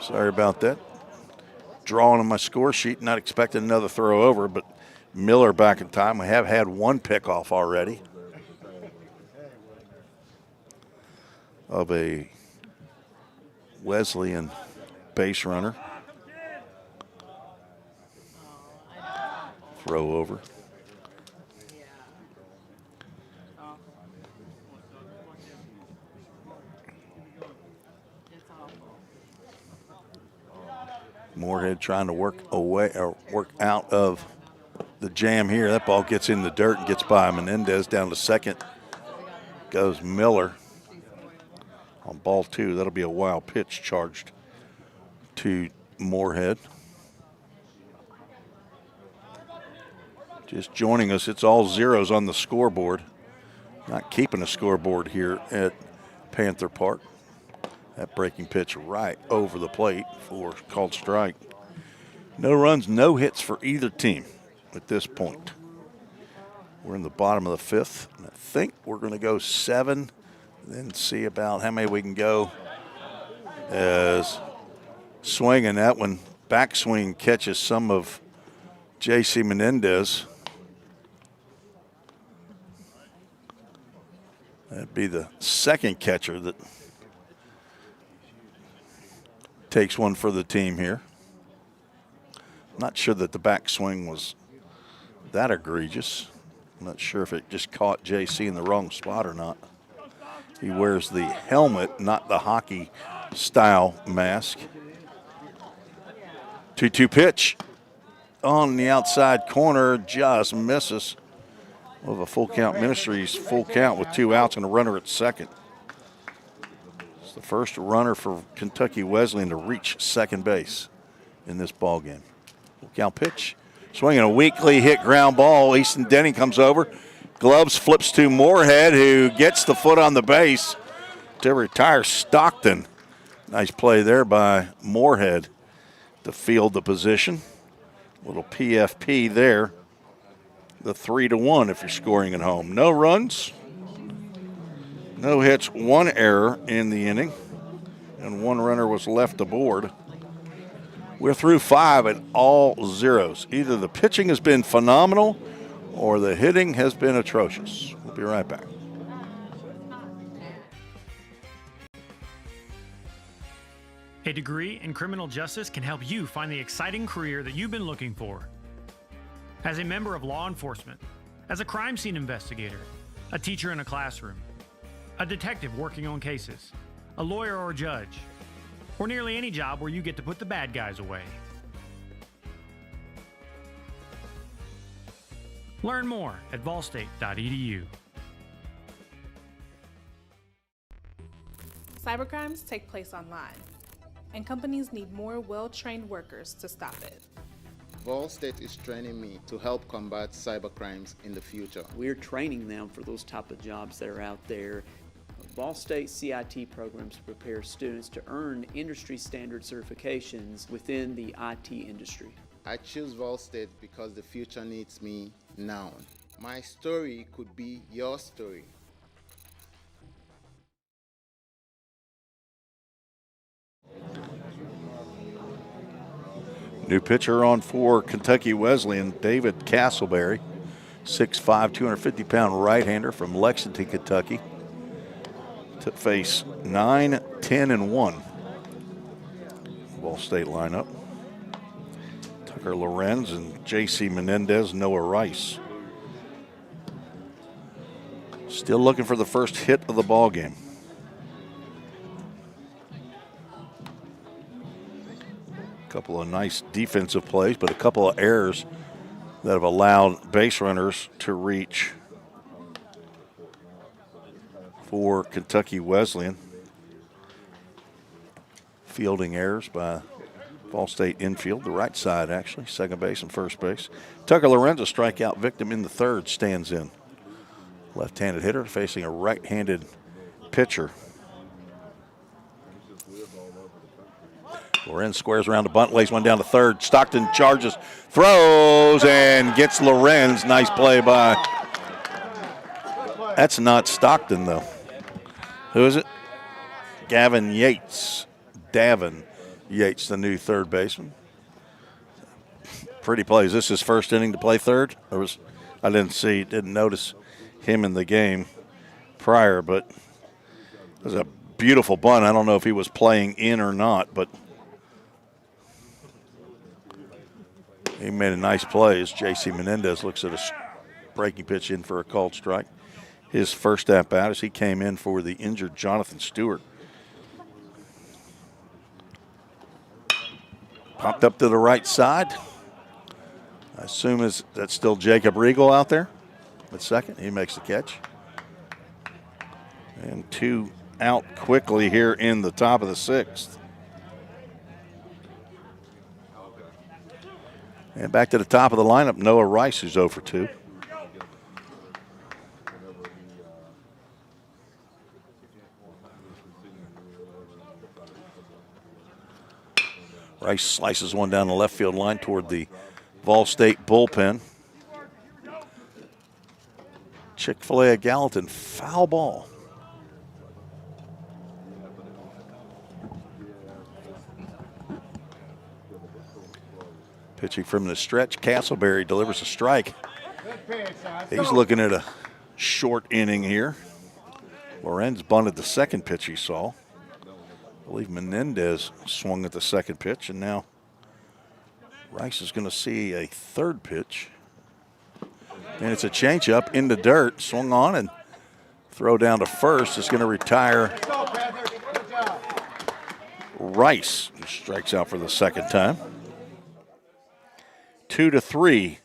Speaker 1: Sorry about that. Drawing on my score sheet, not expecting another throw over, but Miller back in time. We have had one pickoff already of a Wesleyan base runner. Throw over. Moorhead trying to work away or work out of the jam here. That ball gets in the dirt and gets by Menendez. Down to second goes Miller on ball 2. That'll be a wild pitch charged to Moorhead. Just joining us, it's all zeros on the scoreboard. Not keeping a scoreboard here at Panther Park. That breaking pitch right over the plate for called strike. No runs, no hits for either team at this point. We're in the bottom of the 5th. And I think we're going to go 7, then see about how many we can go. As swinging that one, backswing catches some of J.C. Menendez. That'd be the second catcher that takes one for the team here. Not sure that the backswing was that egregious. I'm not sure if it just caught JC in the wrong spot or not. He wears the helmet, not the hockey style mask. 2-2 pitch on the outside corner, just misses. Of a full count Ministries, full count with 2 outs and a runner at second. It's the first runner for Kentucky Wesleyan to reach second base in this ball game. Full count pitch. Swinging a weakly hit ground ball. Easton Denning comes over. Gloves flips to Moorhead, who gets the foot on the base to retire Stockton. Nice play there by Moorhead to field the position. Little PFP there. The 3-1 if you're scoring at home. No runs, no hits, one error in the inning, and one runner was left aboard. We're through 5 at all zeros. Either the pitching has been phenomenal or the hitting has been atrocious. We'll be right back.
Speaker 9: A degree in criminal justice can help you find the exciting career that you've been looking for. As a member of law enforcement, as a crime scene investigator, a teacher in a classroom, a detective working on cases, a lawyer or judge, or nearly any job where you get to put the bad guys away. Learn more at volstate.edu.
Speaker 10: Cybercrimes take place online, and companies need more well-trained workers to stop it.
Speaker 11: Vol State is training me to help combat cybercrimes in the future.
Speaker 2: We're training them for those type of jobs that are out there. Vol State CIT programs prepare students to earn industry standard certifications within the IT industry.
Speaker 11: I choose Vol State because the future needs me now. My story could be your story.
Speaker 1: New pitcher on for Kentucky Wesleyan, David Castleberry, 6'5", 250-pound right-hander from Lexington, Kentucky, to face 9, 10, and 1. Ball State lineup. Tucker Lorenz and J.C. Menendez, Noah Rice. Still looking for the first hit of the ball game. Couple of nice defensive plays, but a couple of errors that have allowed base runners to reach for Kentucky Wesleyan. Fielding errors by Ball State infield, the right side actually, second base and first base. Tucker Lorenz, a strikeout victim in the third, stands in. Left-handed hitter facing a right-handed pitcher. Lorenz squares around the bunt, lays one down to third. Stockton charges, throws, and gets Lorenz. Nice play by. That's not Stockton, though. Who is it? Gavin Yates. Davin Yates, the new third baseman. Pretty play. Is this his first inning to play third? I didn't notice him in the game prior, but it was a beautiful bunt. I don't know if he was playing in or not, but he made a nice play as J.C. Menendez looks at a breaking pitch in for a called strike. His first at bat as he came in for the injured Jonathan Stewart. Popped up to the right side. I assume that's still Jacob Riegel out there at second. He makes the catch. And 2 out quickly here in the top of the 6th. And back to the top of the lineup, Noah Rice, who's 0 for 2. Rice slices one down the left field line toward the Vol State bullpen. Chick-fil-A at Gallatin, foul ball. Pitching from the stretch, Castleberry delivers a strike. He's looking at a short inning here. Lorenz bunted the second pitch he saw. I believe Menendez swung at the second pitch, and now Rice is going to see a third pitch. And it's a changeup in the dirt, swung on and throw down to first. Is going to retire Rice, who strikes out for the second time. 2-3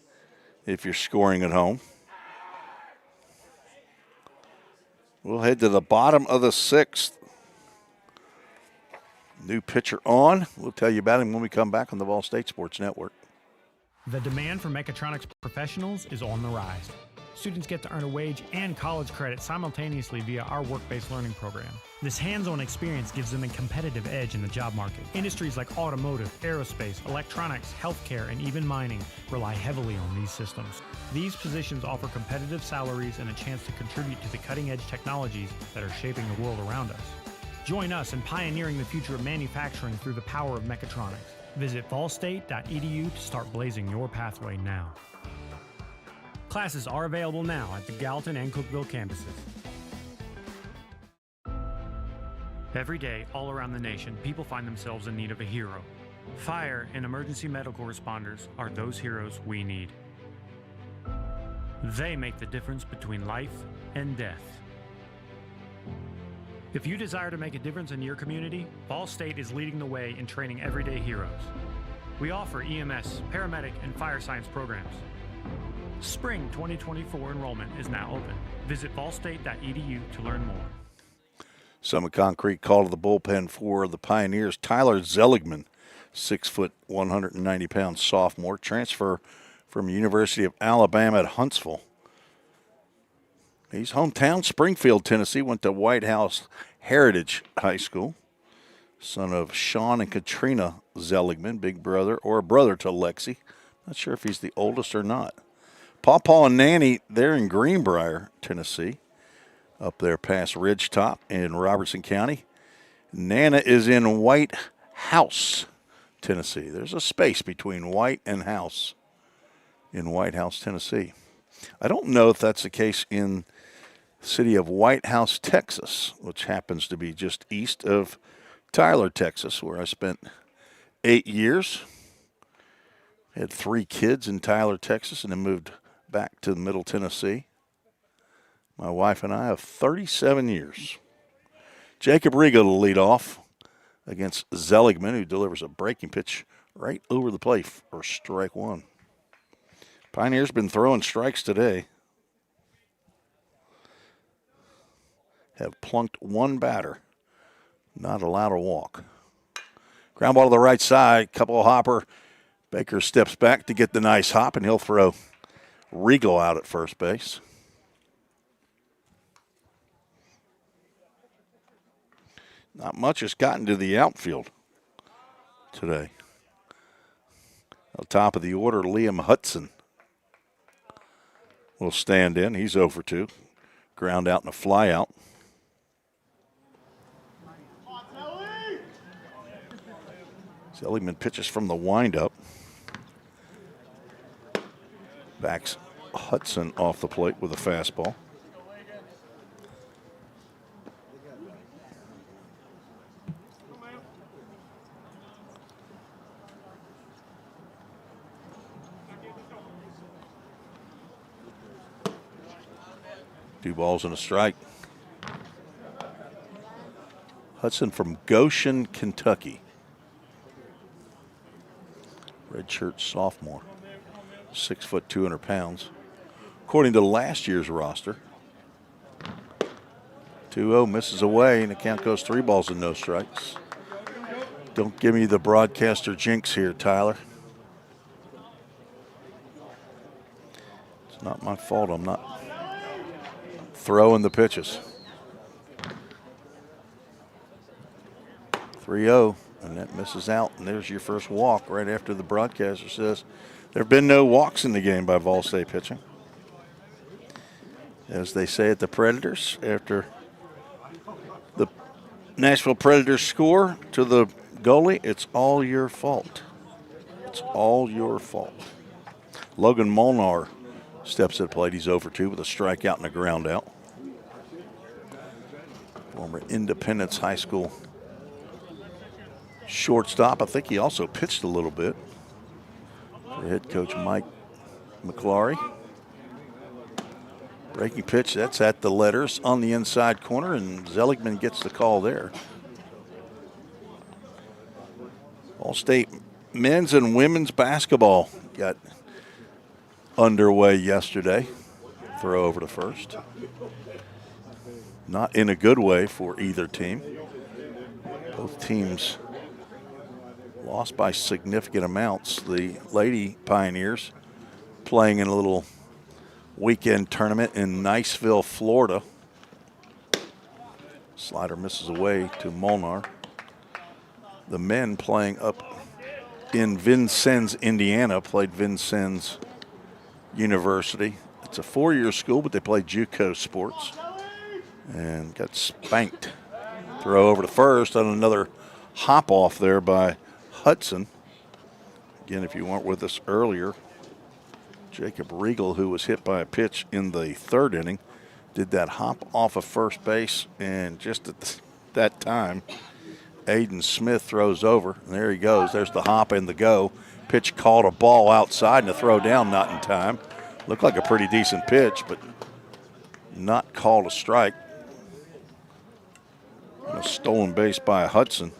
Speaker 1: if you're scoring at home. We'll head to the bottom of the 6th. New pitcher on. We'll tell you about him when we come back on the Vol State Sports Network.
Speaker 9: The demand for mechatronics professionals is on the rise. Students get to earn a wage and college credit simultaneously via our work-based learning program. This hands-on experience gives them a competitive edge in the job market. Industries like automotive, aerospace, electronics, healthcare, and even mining rely heavily on these systems. These positions offer competitive salaries and a chance to contribute to the cutting-edge technologies that are shaping the world around us. Join us in pioneering the future of manufacturing through the power of mechatronics. Visit fallstate.edu to start blazing your pathway now. Classes are available now at the Gallatin and Cookeville campuses. Every day, all around the nation, people find themselves in need of a hero. Fire and emergency medical responders are those heroes we need. They make the difference between life and death. If you desire to make a difference in your community, Ball State is leading the way in training everyday heroes. We offer EMS, paramedic, and fire science programs. Spring 2024 enrollment is now open. Visit ballstate.edu to learn more.
Speaker 1: Summit Concrete call to the bullpen for the Pioneers. Tyler Zeligman, 6 foot, 190-pound sophomore, transfer from University of Alabama at Huntsville. He's hometown Springfield, Tennessee, went to White House Heritage High School. Son of Sean and Katrina Zeligman, big brother, or a brother to Lexi. Not sure if he's the oldest or not. Pawpaw and Nanny, they're in Greenbrier, Tennessee, up there past Ridgetop in Robertson County. Nana is in White House, Tennessee. There's a space between White and House in White House, Tennessee. I don't know if that's the case in the city of White House, Texas, which happens to be just east of Tyler, Texas, where I spent 8 years. Had 3 kids in Tyler, Texas, and then moved back to Middle Tennessee. My wife and I have 37 years. Jacob Rigo to lead off against Zeligman, who delivers a breaking pitch right over the plate for strike one. Pioneers been throwing strikes today. Have plunked one batter. Not allowed a walk. Ground ball to the right side. Couple of hopper. Baker steps back to get the nice hop, and he'll throw Rigo out at first base. Not much has gotten to the outfield today. On top of the order, Liam Hudson will stand in. He's 0 for 2. Ground out and a fly out. Zeligman pitches from the windup. Backs Hudson off the plate with a fastball. Two balls and a strike. Hudson from Goshen, Kentucky. Redshirt sophomore. 6 foot, 200 pounds. According to last year's roster. 2-0 misses away, and the count goes 3 balls and no strikes. Don't give me the broadcaster jinx here, Tyler. It's not my fault. I'm not throwing the pitches. 3-0, and that misses out. And there's your first walk right after the broadcaster says there have been no walks in the game by Vol State pitching. As they say at the Predators, after the Nashville Predators score to the goalie, it's all your fault. It's all your fault. Logan Molnar steps at the plate. He's 0 for 2 with a strikeout and a ground out. Former Independence High School shortstop. I think he also pitched a little bit for head coach Mike McClary. Breaking pitch, that's at the letters on the inside corner, and Zeligman gets the call there. All-State men's and women's basketball got underway yesterday. Throw over to first. Not in a good way for either team. Both teams lost by significant amounts. The Lady Pioneers playing in a little weekend tournament in Niceville, Florida. Slider misses away to Molnar. The men playing up in Vincennes, Indiana, played Vincennes University. It's a 4-year school, but they play JUCO sports. And got spanked. Throw over to first on another hop off there by Hudson. Again, if you weren't with us earlier, Jacob Regal, who was hit by a pitch in the 3rd inning, did that hop off of first base, and just at that time, Aiden Smith throws over, and there he goes. There's the hop and the go. Pitch called a ball outside, and a throw down not in time. Looked like a pretty decent pitch, but not called a strike. And a stolen base by Hudson.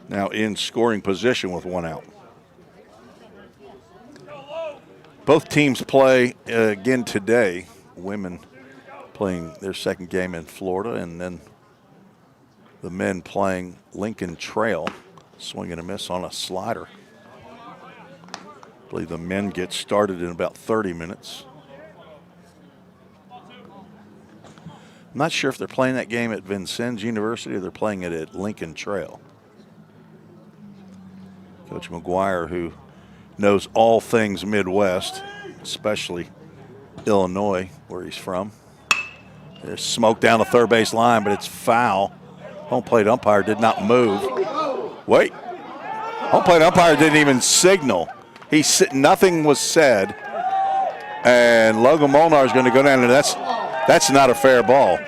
Speaker 1: Now in scoring position with 1 out. Both teams play again today. Women playing their 2nd game in Florida, and then the men playing Lincoln Trail. Swing and a miss on a slider. I believe the men get started in about 30 minutes. I'm not sure if they're playing that game at Vincennes University or they're playing it at Lincoln Trail. Coach McGuire, who knows all things Midwest, especially Illinois, where he's from. There's smoke down the 3rd base line, but it's foul. Home plate umpire did not move. Wait. Home plate umpire didn't even signal. Nothing was said. And Logan Molnar is going to go down, and that's not a fair ball.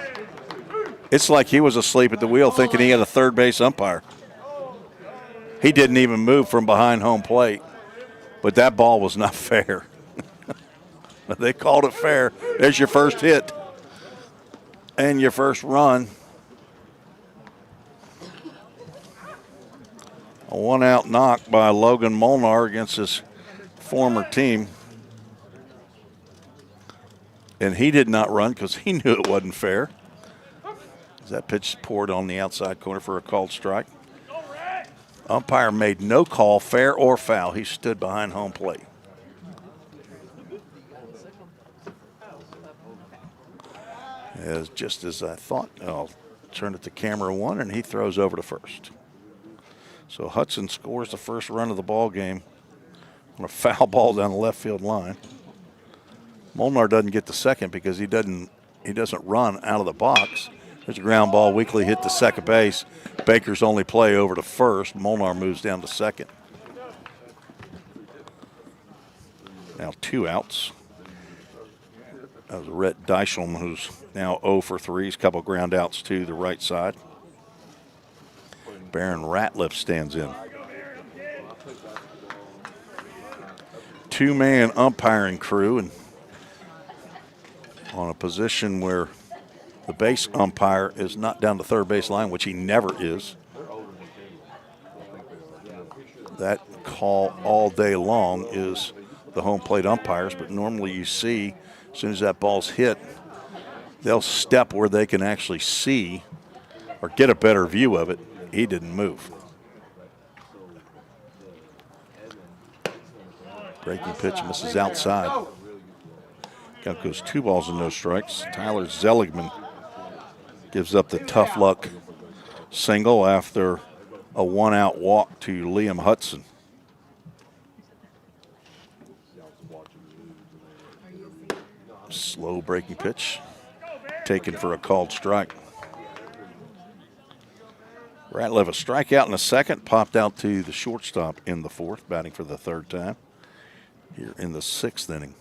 Speaker 1: It's like he was asleep at the wheel thinking he had a 3rd base umpire. He didn't even move from behind home plate. But that ball was not fair. They called it fair. There's your first hit and your first run. A 1-out knock by Logan Molnar against his former team. And he did not run because he knew it wasn't fair. That pitch poured on the outside corner for a called strike. Umpire made no call, fair or foul. He stood behind home plate. Just as I thought, I'll turn it to camera 1, and he throws over to first. So Hudson scores the first run of the ball game on a foul ball down the left field line. Molnar doesn't get the second because he doesn't run out of the box. There's a ground ball weakly hit to second base. Baker's only play over to first. Molnar moves down to second. Now 2 outs. That was Rhett Deichelm, who's now 0 for 3. He's a couple ground outs to the right side. Baron Ratliff stands in. 2-man umpiring crew, and on a position where the base umpire is not down the 3rd base line, which he never is. That call all day long is the home plate umpires, but normally you see as soon as that ball's hit, they'll step where they can actually see or get a better view of it. He didn't move. Breaking pitch misses outside. Count goes 2 balls and no strikes. Tyler Zeligman gives up the tough luck single after a 1-out walk to Liam Hudson. Slow breaking pitch, taken for a called strike. Ratliff a strikeout in the 2nd, popped out to the shortstop in the 4th, batting for the 3rd time here in the 6th inning.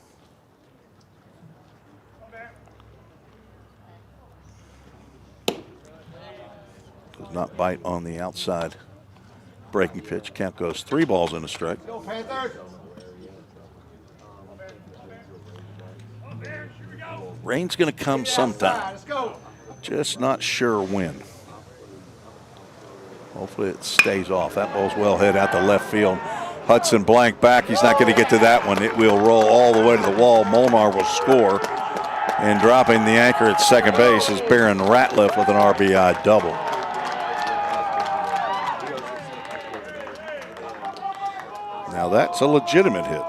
Speaker 1: Does not bite on the outside breaking pitch. Count goes 3 balls and a strike.
Speaker 15: Go Panthers!
Speaker 1: Rain's going to come sometime. Just not sure when. Hopefully it stays off. That ball's well hit out to left field. Hudson blank back. He's not going to get to that one. It will roll all the way to the wall. Molnar will score. And dropping the anchor at second base is Baron Ratliff with an RBI double. Now that's a legitimate hit.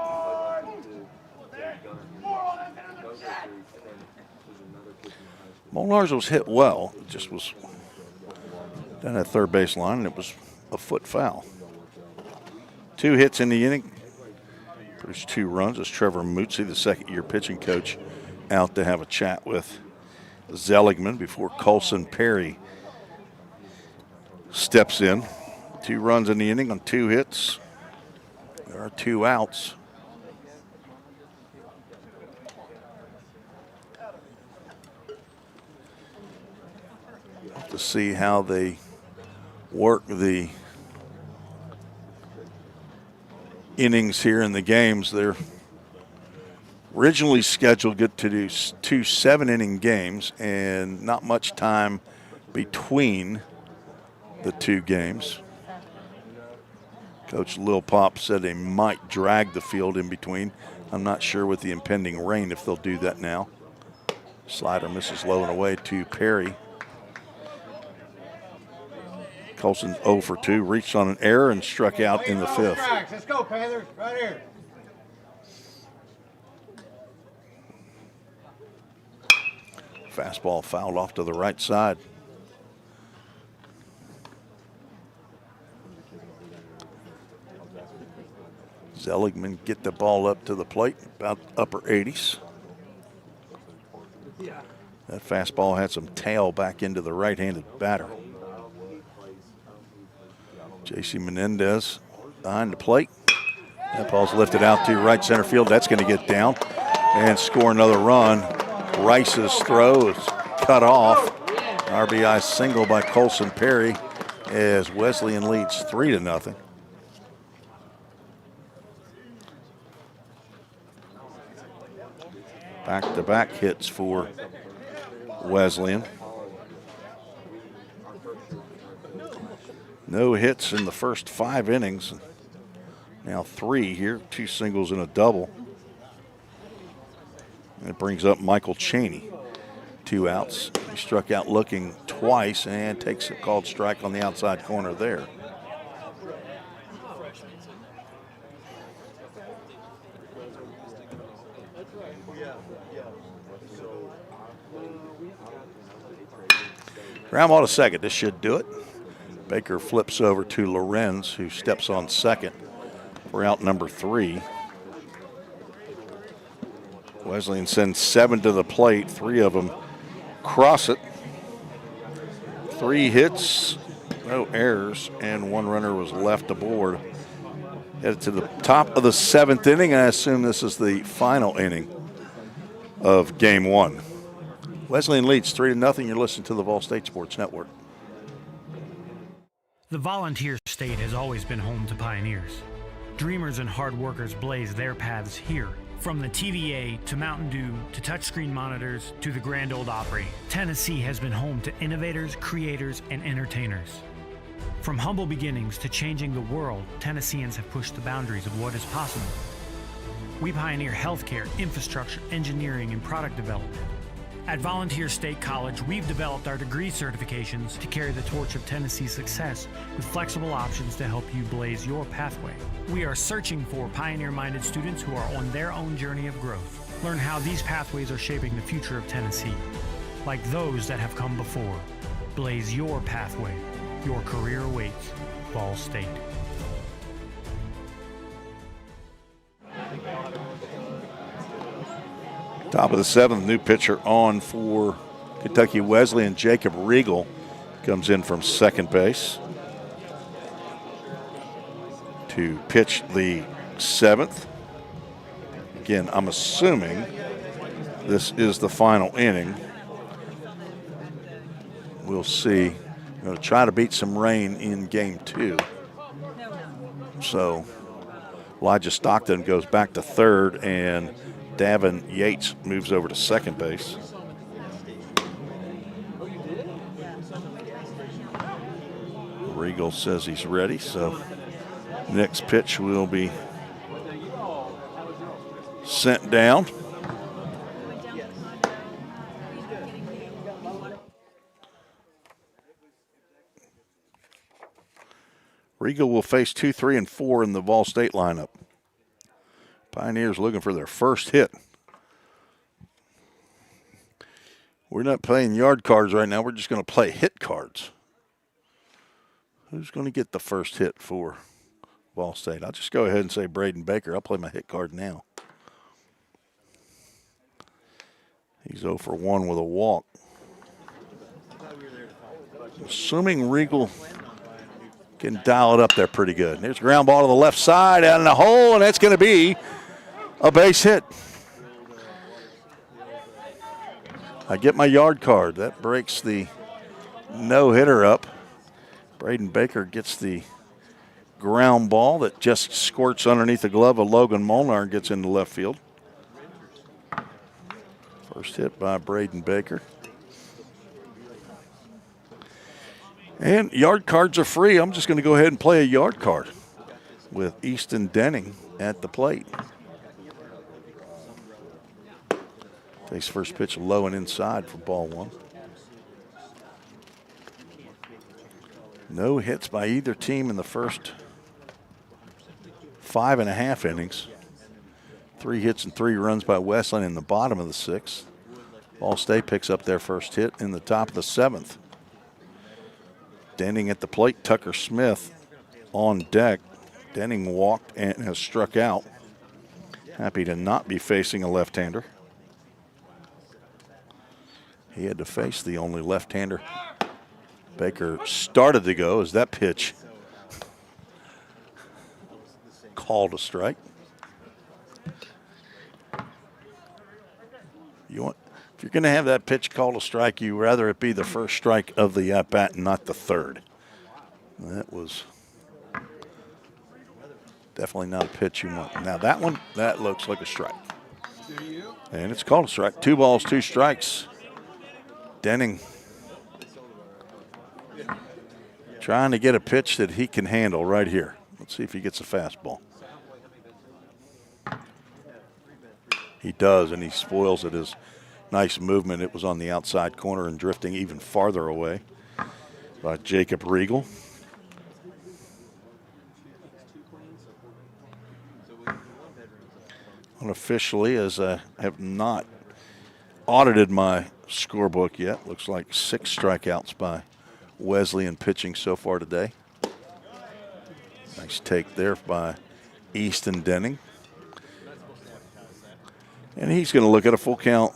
Speaker 1: Molnar's was hit well. It just was down at third base line, and it was a foot foul. 2 hits in the inning. There's 2 runs as Trevor Mootsie, the second-year pitching coach, out to have a chat with Zeligman before Colson Perry steps in. 2 runs in the inning on 2 hits. There are 2 outs. To see how they work the innings here in the games. They're originally scheduled to do 2 7-inning games and not much time between the 2 games. Coach Lil Pop said they might drag the field in between. I'm not sure with the impending rain if they'll do that now. Slider misses low and away to Perry. Colson 0 for 2, reached on an error and struck out in the 5th.
Speaker 15: Let's go, Panthers, right here.
Speaker 1: Fastball fouled off to the right side. Zeligman get the ball up to the plate, about upper 80s. That fastball had some tail back into the right-handed batter. J.C. Menendez behind the plate. That ball's lifted out to right center field. That's going to get down and score another run. Rice's throw is cut off. RBI single by Colson Perry as Wesleyan leads 3-0. Back-to-back hits for Wesleyan. No hits in the first 5 innings. Now 3 here, 2 singles and a double. And it brings up Michael Cheney. 2 outs. He struck out looking twice and takes a called strike on the outside corner there. Ground ball to second. This should do it. Baker flips over to Lorenz, who steps on second for out number 3. Wesleyan sends 7 to the plate. 3 of them cross it. 3 hits, no errors, and 1 runner was left aboard. Headed to the top of the 7th inning, and I assume this is the final inning of game 1. Wesleyan leads 3-0. You're listening to the Vol State Sports Network.
Speaker 9: The Volunteer State has always been home to pioneers. Dreamers and hard workers blaze their paths here. From the TVA to Mountain Dew to touchscreen monitors to the Grand Ole Opry, Tennessee has been home to innovators, creators, and entertainers. From humble beginnings to changing the world, Tennesseans have pushed the boundaries of what is possible. We pioneer healthcare, infrastructure, engineering, and product development. At Volunteer State College, we've developed our degree certifications to carry the torch of Tennessee's success with flexible options to help you blaze your pathway. We are searching for pioneer-minded students who are on their own journey of growth. Learn how these pathways are shaping the future of Tennessee. Like those that have come before, blaze your pathway. Your career awaits. Vol State.
Speaker 1: Top of the 7th, new pitcher on for Kentucky Wesleyan. Jacob Regal comes in from second base to pitch the 7th. Again, I'm assuming this is the final inning. We'll see. I'm going to try to beat some rain in game 2. So Elijah Stockton goes back to third, and Davin Yates moves over to second base. Regal says he's ready, so next pitch will be sent down. Regal will face 2, 3, and 4 in the Vol State lineup. Pioneers looking for their first hit. We're not playing yard cards right now. We're just going to play hit cards. Who's going to get the first hit for Vol State? I'll just go ahead and say Braden Baker. I'll play my hit card now. He's 0 for 1 with a walk. Assuming Regal can dial it up there pretty good. There's a ground ball to the left side out in the hole, and that's going to be a base hit. I get my yard card. That breaks the no-hitter up. Braden Baker gets the ground ball that just squirts underneath the glove of Logan Molnar and gets into left field. First hit by Braden Baker. And yard cards are free. I'm just going to go ahead and play a yard card with Easton Denning at the plate. Takes first pitch low and inside for ball 1. No hits by either team in the first 5.5 innings. 3 hits and 3 runs by Wesleyan in the bottom of the 6th. Ball State picks up their first hit in the top of the 7th. Denning at the plate, Tucker Smith on deck. Denning walked and has struck out. Happy to not be facing a left-hander. He had to face the only left-hander. Baker started to go as that pitch called a strike. If you're going to have that pitch called a strike, you rather it be the first strike of the at-bat and not the third. That was definitely not a pitch you want. Now that one, that looks like a strike. And it's called a strike. 2 balls, 2 strikes. Denning trying to get a pitch that he can handle right here. Let's see if he gets a fastball. He does, and he spoils it. His nice movement. It was on the outside corner and drifting even farther away by Jacob Regal. Unofficially, as I have not audited my scorebook yet, looks like 6 strikeouts by Wesleyan pitching so far today. Nice take there by Easton Denning. And he's going to look at a Full Count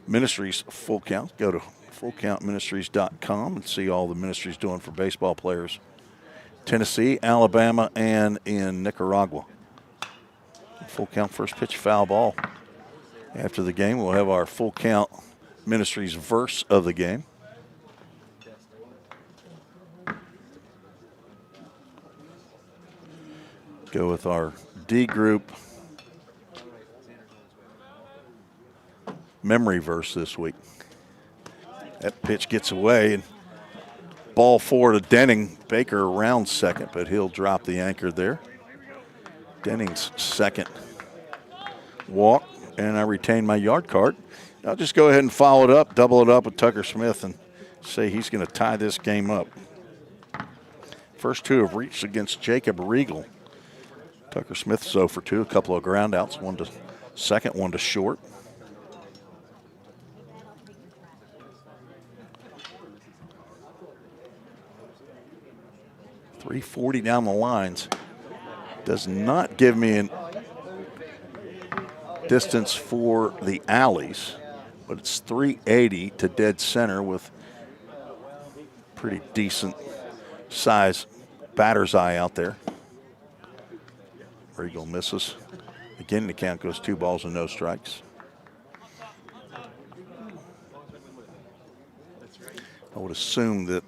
Speaker 1: Ministries full count. Go to fullcountministries.com and see all the ministries doing for baseball players. Tennessee, Alabama, and in Nicaragua. Full count first pitch foul ball. After the game, we'll have our Full Count Ministries verse of the game. Go with our D group memory verse this week. That pitch gets away, and ball 4 to Denning. Baker around second, but he'll drop the anchor there. Denning's second walk, and I retain my yard card. I'll just go ahead and follow it up, double it up with Tucker Smith, and say he's going to tie this game up. First 2 have reached against Jacob Regal. Tucker Smith's 0 for 2, a couple of ground outs, 1 to second, 1 to short. .340 down the lines. Does not give me a distance for the alleys, but it's .380 to dead center with pretty decent size batter's eye out there. Regal misses. Again, the count goes 2 balls and no strikes. I would assume that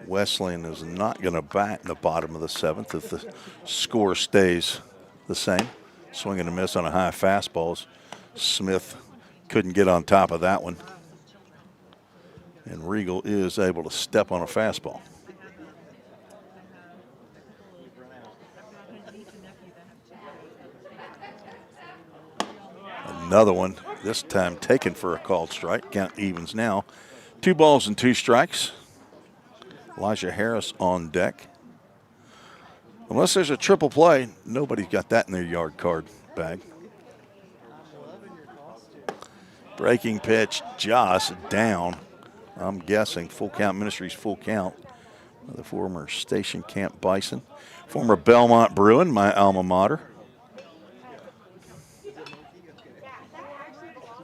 Speaker 1: Wesleyan is not going to bat in the bottom of the 7th if the score stays the same. Swing and a miss on a high fastball. Smith couldn't get on top of that one. And Regal is able to step on a fastball. Another one, this time taken for a called strike. Count evens now. 2 balls and 2 strikes. Elijah Harris on deck. Unless there's a triple play, nobody's got that in their yard card bag. Breaking pitch just down. I'm guessing Full Count Ministries full count. The former Station Camp Bison. Former Belmont Bruin, my alma mater.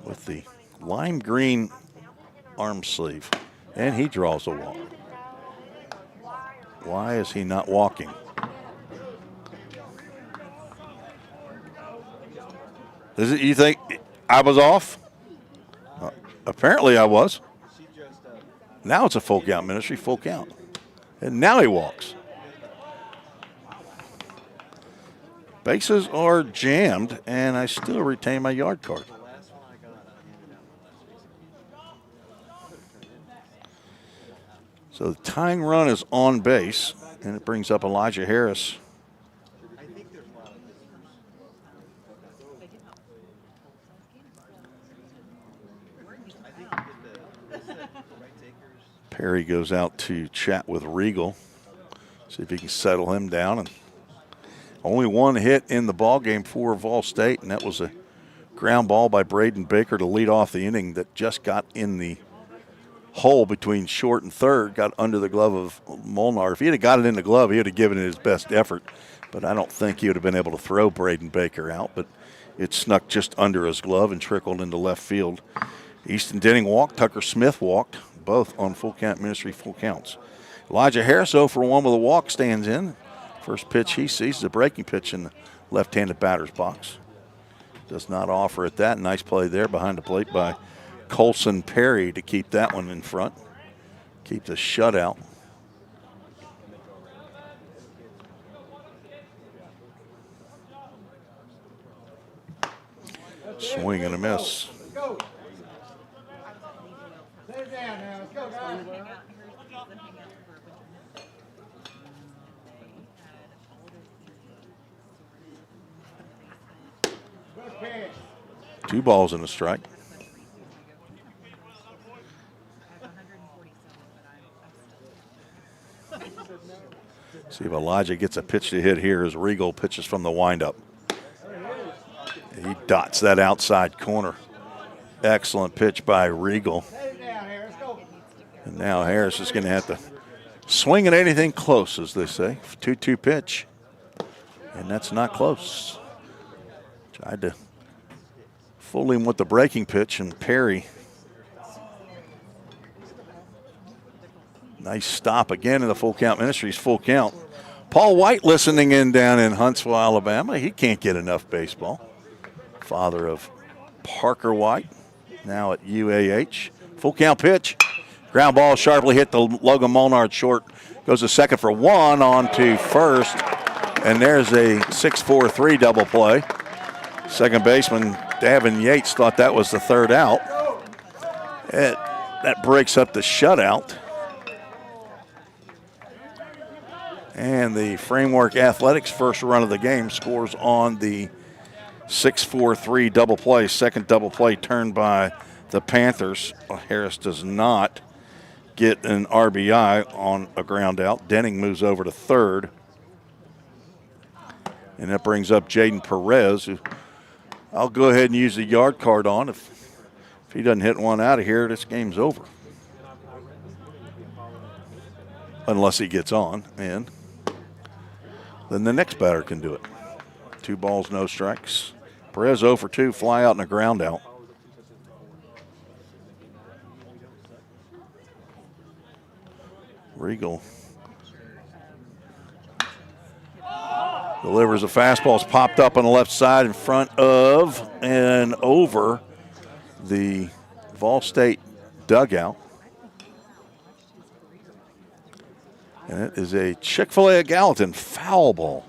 Speaker 1: With the lime green arm sleeve. And he draws a walk. Why is he not walking? Is it, you think I was off? Apparently I was. Now it's a full count ministry, full count. And now he walks. Bases are jammed, and I still retain my yard card. So the tying run is on base, and it brings up Elijah Harris. Perry goes out to chat with Regal, see if he can settle him down. And only one hit in the ball game for Vol State, and that was a ground ball by Braden Baker to lead off the inning that just got in the hole between short and third, got under the glove of Molnar. If he had got it in the glove, he would have given it his best effort, but I don't think he would have been able to throw Braden Baker out, but it snuck just under his glove and trickled into left field. Easton Denning walked, Tucker Smith walked, both on full count ministry, full counts. Elijah Harris, 0 for 1 with a walk, stands in. First pitch he sees is a breaking pitch in the left-handed batter's box. Does not offer at that. Nice play there behind the plate by Colson Perry to keep that one in front. Keep the shutout. Swing and a miss. Two balls and a strike. See if Elijah gets a pitch to hit here as Regal pitches from the windup. He dots that outside corner. Excellent pitch by Regal. And now Harris is going to have to swing at anything close, as they say. 2-2 pitch. And that's not close. Tried to fool him with the breaking pitch, and Perry. Nice stop again in the full count ministries, full count. Paul White listening in down in Huntsville, Alabama. He can't get enough baseball. Father of Parker White, now at UAH. Full count pitch. Ground ball sharply hit the Logan Molnar short. Goes to second for one, on to first. And there's a 6-4-3 double play. Second baseman Davin Yates thought that was the third out. That breaks up the shutout. And the Framework Athletics first run of the game scores on the 6-4-3 double play. Second double play turned by the Panthers. Harris does not get an RBI on a ground out. Denning moves over to third. And that brings up Jaden Perez, who I'll go ahead and use the yard card on. If he doesn't hit one out of here, this game's over. Unless he gets on, and then the next batter can do it. 2 balls, no strikes. Perez 0 for 2, fly out and a ground out. Regal delivers a fastball. It's popped up on the left side in front of and over the Vol State dugout. And it is a Chick-fil-A at Gallatin foul ball.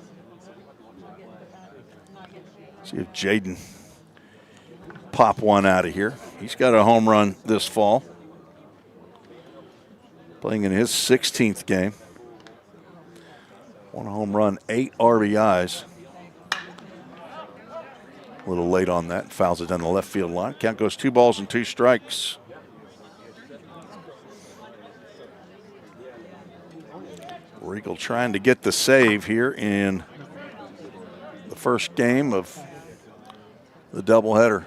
Speaker 1: See if Jaden pop one out of here. He's got a home run this fall. Playing in his 16th game. 1 home run, 8 RBIs. A little late on that. Fouls it down the left field line. Count goes 2 balls and 2 strikes. Regal trying to get the save here in the first game of the doubleheader.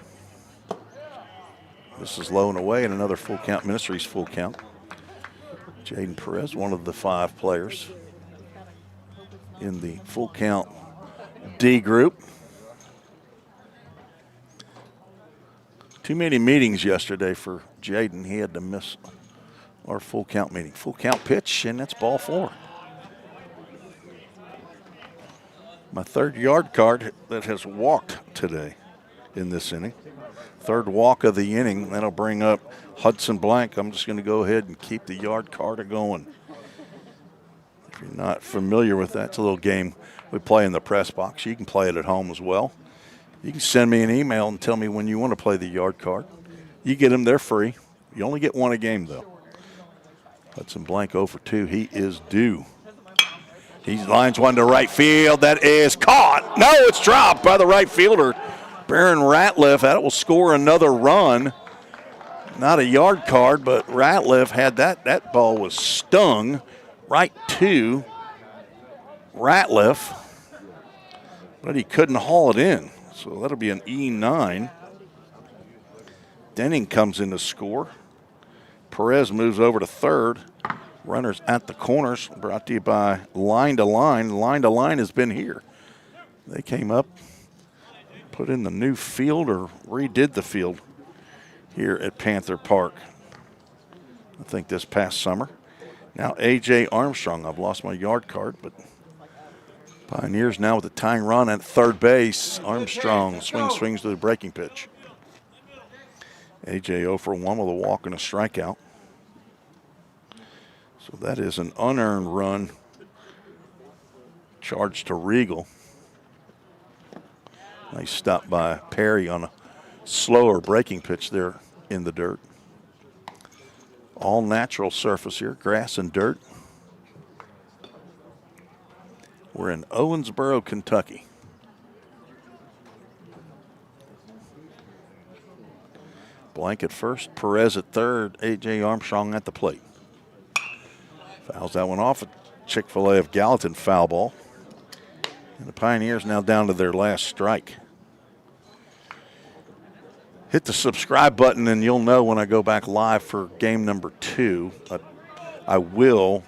Speaker 1: This is low and away, and another full count. Ministries full count. Jaden Perez, one of the 5 players in the full count D group. Too many meetings yesterday for Jaden. He had to miss our full count meeting. Full count pitch, and that's ball 4. My 3rd yard card that has walked today in this inning. 3rd walk of the inning. That'll bring up Hudson Blank. I'm just going to go ahead and keep the yard card going. If you're not familiar with that, it's a little game we play in the press box. You can play it at home as well. You can send me an email and tell me when you want to play the yard card. You get them, they're free. You only get 1 a game, though. Hudson Blank 0 for 2. He is due. He lines one to right field. That is caught. No, it's dropped by the right fielder, Baron Ratliff. That will score another run. Not a yard card, but Ratliff had that. That ball was stung right to Ratliff, but he couldn't haul it in. So that'll be an E9. Denning comes in to score. Perez moves over to 3rd. Runners at the corners, brought to you by Line to Line. Line to Line has been here. They came up, put in the new field or redid the field here at Panther Park, I think this past summer. Now A.J. Armstrong, I've lost my yard card, but Pioneers now with a tying run at 3rd base. Armstrong swings to the breaking pitch. A.J. 0 for 1 with a walk and a strikeout. So that is an unearned run charged to Regal. Nice stop by Perry on a slower breaking pitch there in the dirt. All natural surface here, grass and dirt. We're in Owensboro, Kentucky. Blank at first, Perez at 3rd, A.J. Armstrong at the plate. Fouls that one off. A Chick-fil-A of Gallatin foul ball. And the Pioneers now down to their last strike. Hit the subscribe button and you'll know when I go back live for game number 2. I will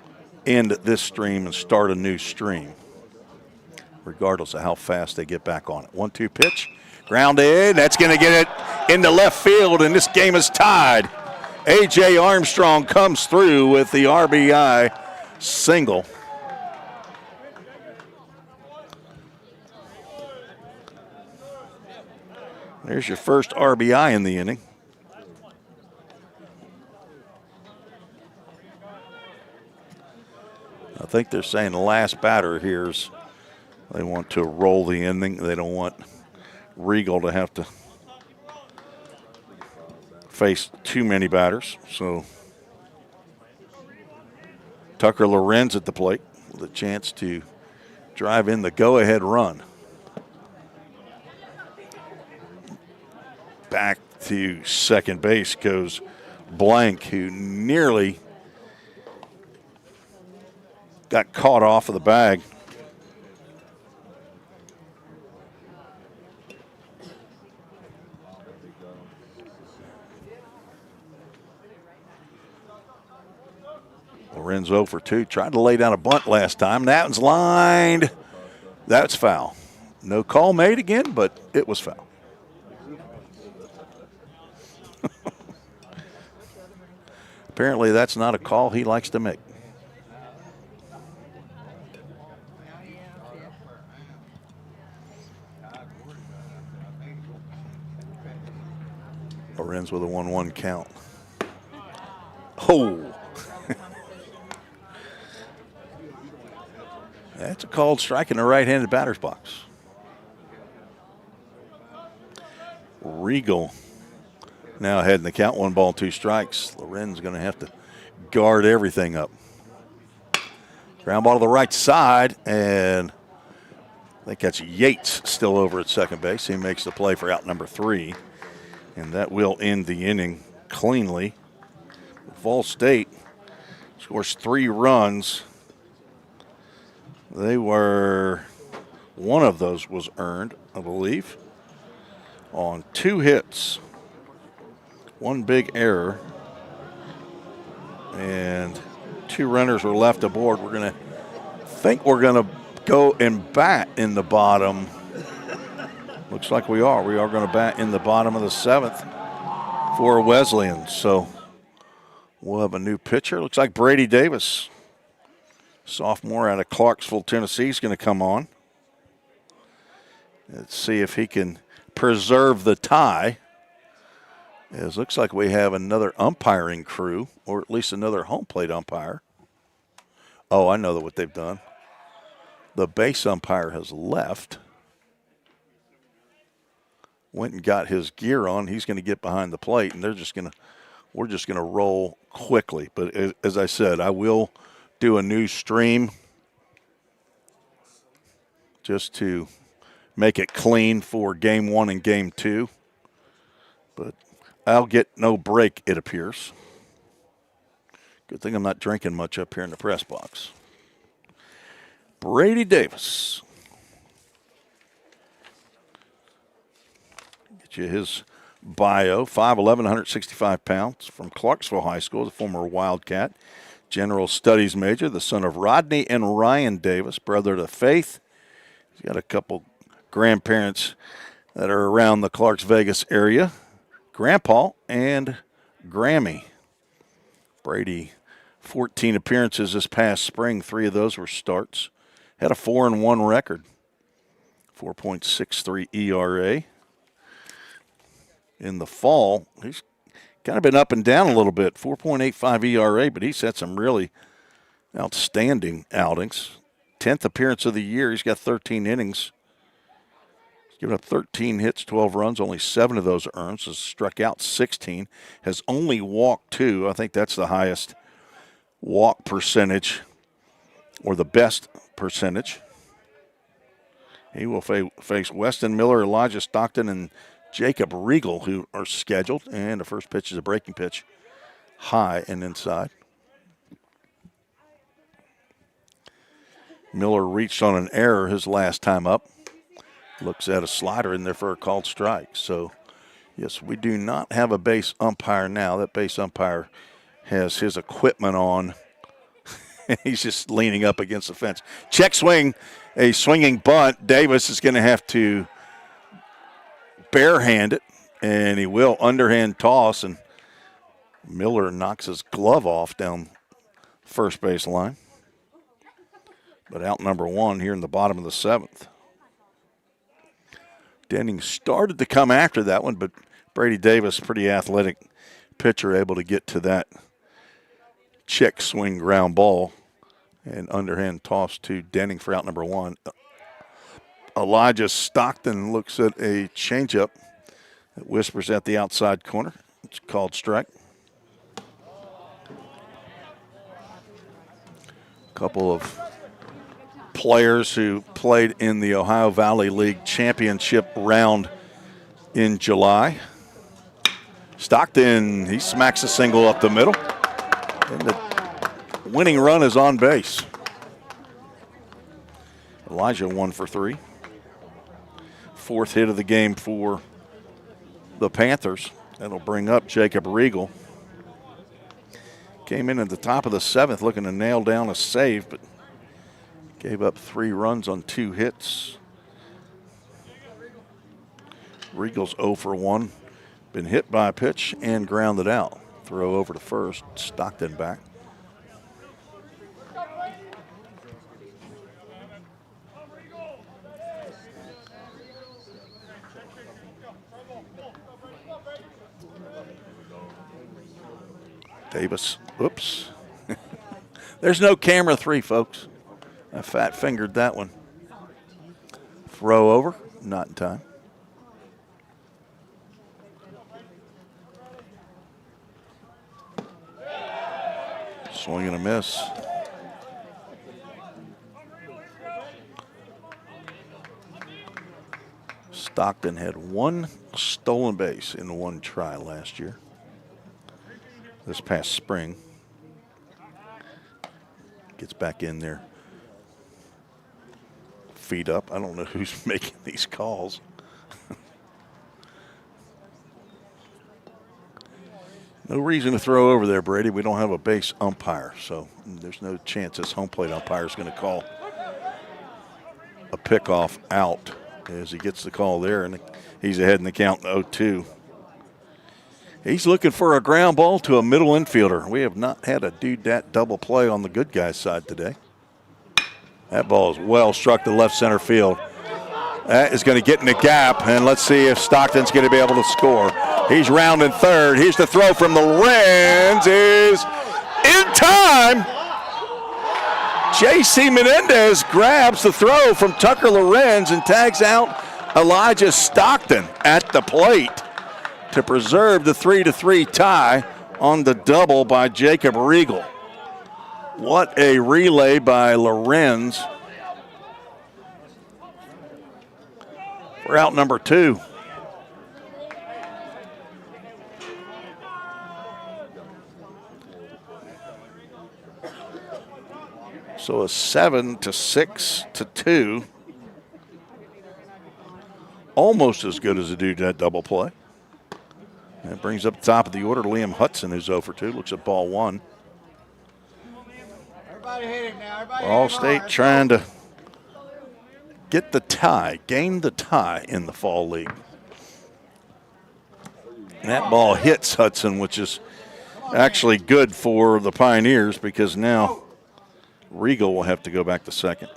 Speaker 1: end this stream and start a new stream, regardless of how fast they get back on it. 1-2 pitch. Grounded. That's going to get it into left field, and this game is tied. A.J. Armstrong comes through with the RBI single. There's your first RBI in the inning. I think they're saying the last batter here's they want to roll the inning. They don't want Regal to have to face too many batters. So Tucker Lorenz at the plate with a chance to drive in the go-ahead run. Back to 2nd base goes Blank, who nearly got caught off of the bag. Lorenzo for 2. Tried to lay down a bunt last time. That one's lined. That's foul. No call made again, but it was foul. Apparently that's not a call he likes to make. Lorenz with a 1-1 count. Oh. That's a called strike in the right-handed batter's box. Regal now ahead in the count, 1 ball, 2 strikes. Lorenz going to have to guard everything up. Ground ball to the right side, and I think that's Yates still over at 2nd base. He makes the play for out number 3, and that will end the inning cleanly. Vol State scores 3 runs one of those was earned, I believe, on 2 hits. One big error. And 2 runners were left aboard. We're going to go and bat in the bottom. Looks like we are. We are going to bat in the bottom of the 7th for Wesleyan. So we'll have a new pitcher. Looks like Brady Davis, sophomore out of Clarksville, Tennessee, is going to come on. Let's see if he can preserve the tie. It looks like we have another umpiring crew, or at least another home plate umpire. Oh, I know what they've done. The base umpire has left. Went and got his gear on. He's going to get behind the plate, and we're just going to roll quickly. But as I said, I will do a new stream just to make it clean for Game 1 and Game 2. But I'll get no break, it appears. Good thing I'm not drinking much up here in the press box. Brady Davis. Get you his bio. 5'11", 165 pounds, from Clarksville High School, the former Wildcat. General Studies major, the son of Rodney and Ryan Davis, brother to Faith. He's got a couple grandparents that are around the Clarks Vegas area. Grandpa and Grammy. Brady, 14 appearances this past spring. 3 of those were starts. Had a 4-1 record. 4.63 ERA. In the fall, he's kind of been up and down a little bit. 4.85 ERA, but he's had some really outstanding outings. 10th appearance of the year. He's got 13 innings. Given up 13 hits, 12 runs, only 7 of those earned. Has struck out 16. Has only walked 2. I think that's the highest walk percentage, or the best percentage. He will face Weston Miller, Elijah Stockton, and Jacob Regal, who are scheduled. And the first pitch is a breaking pitch, high and inside. Miller reached on an error his last time up. Looks at a slider in there for a called strike. So, yes, we do not have a base umpire now. That base umpire has his equipment on. He's just leaning up against the fence. Check swing, a swinging bunt. Davis is going to have to barehand it, and he will underhand toss, and Miller knocks his glove off down first base line. But out number 1 here in the bottom of the 7th. Denning started to come after that one, but Brady Davis, pretty athletic pitcher, able to get to that check swing ground ball and underhand toss to Denning for out number 1. Elijah Stockton looks at a changeup that whispers at the outside corner. It's called strike. A couple of players who played in the Ohio Valley League championship round in July. Stockton, he smacks a single up the middle, and the winning run is on base. Elijah 1 for 3. 4th hit of the game for the Panthers. That'll bring up Jacob Regal. Came in at the top of the 7th looking to nail down a save, but gave up 3 runs on 2 hits. Regal's 0 for 1. Been hit by a pitch and grounded out. Throw over to first. Stockton back. Davis, oops. There's no camera 3, folks. I fat fingered that one. Throw over, not in time. Swing and a miss. Stockton had 1 stolen base in 1 try last year. This past spring. Gets back in there feet up. I don't know who's making these calls. No reason to throw over there, Brady. We don't have a base umpire, so there's no chance this home plate umpire is going to call a pickoff out as he gets the call there, and he's ahead in the count 0-2. He's looking for a ground ball to a middle infielder. We have not had a do-dat double play on the good guy's side today. That ball is well struck to left center field. That is going to get in the gap, and let's see if Stockton's going to be able to score. He's rounding third. Here's the throw from Lorenz is in time. J.C. Menendez grabs the throw from Tucker Lorenz and tags out Elijah Stockton at the plate to preserve the 3-3 tie on the double by Jacob Riegel. What a relay by Lorenz for out number 2. So a 7-6-2. Almost as good as a do-that double play. That brings up the top of the order Liam Hudson, who's 0 for 2. Looks at ball 1.
Speaker 15: Everybody hit him now. Everybody
Speaker 1: All
Speaker 15: hit him
Speaker 1: State
Speaker 15: hard.
Speaker 1: trying to get the tie, gain the tie in the fall league. And that ball hits Hudson, which is actually good for the Pioneers because now Riegel will have to go back to second.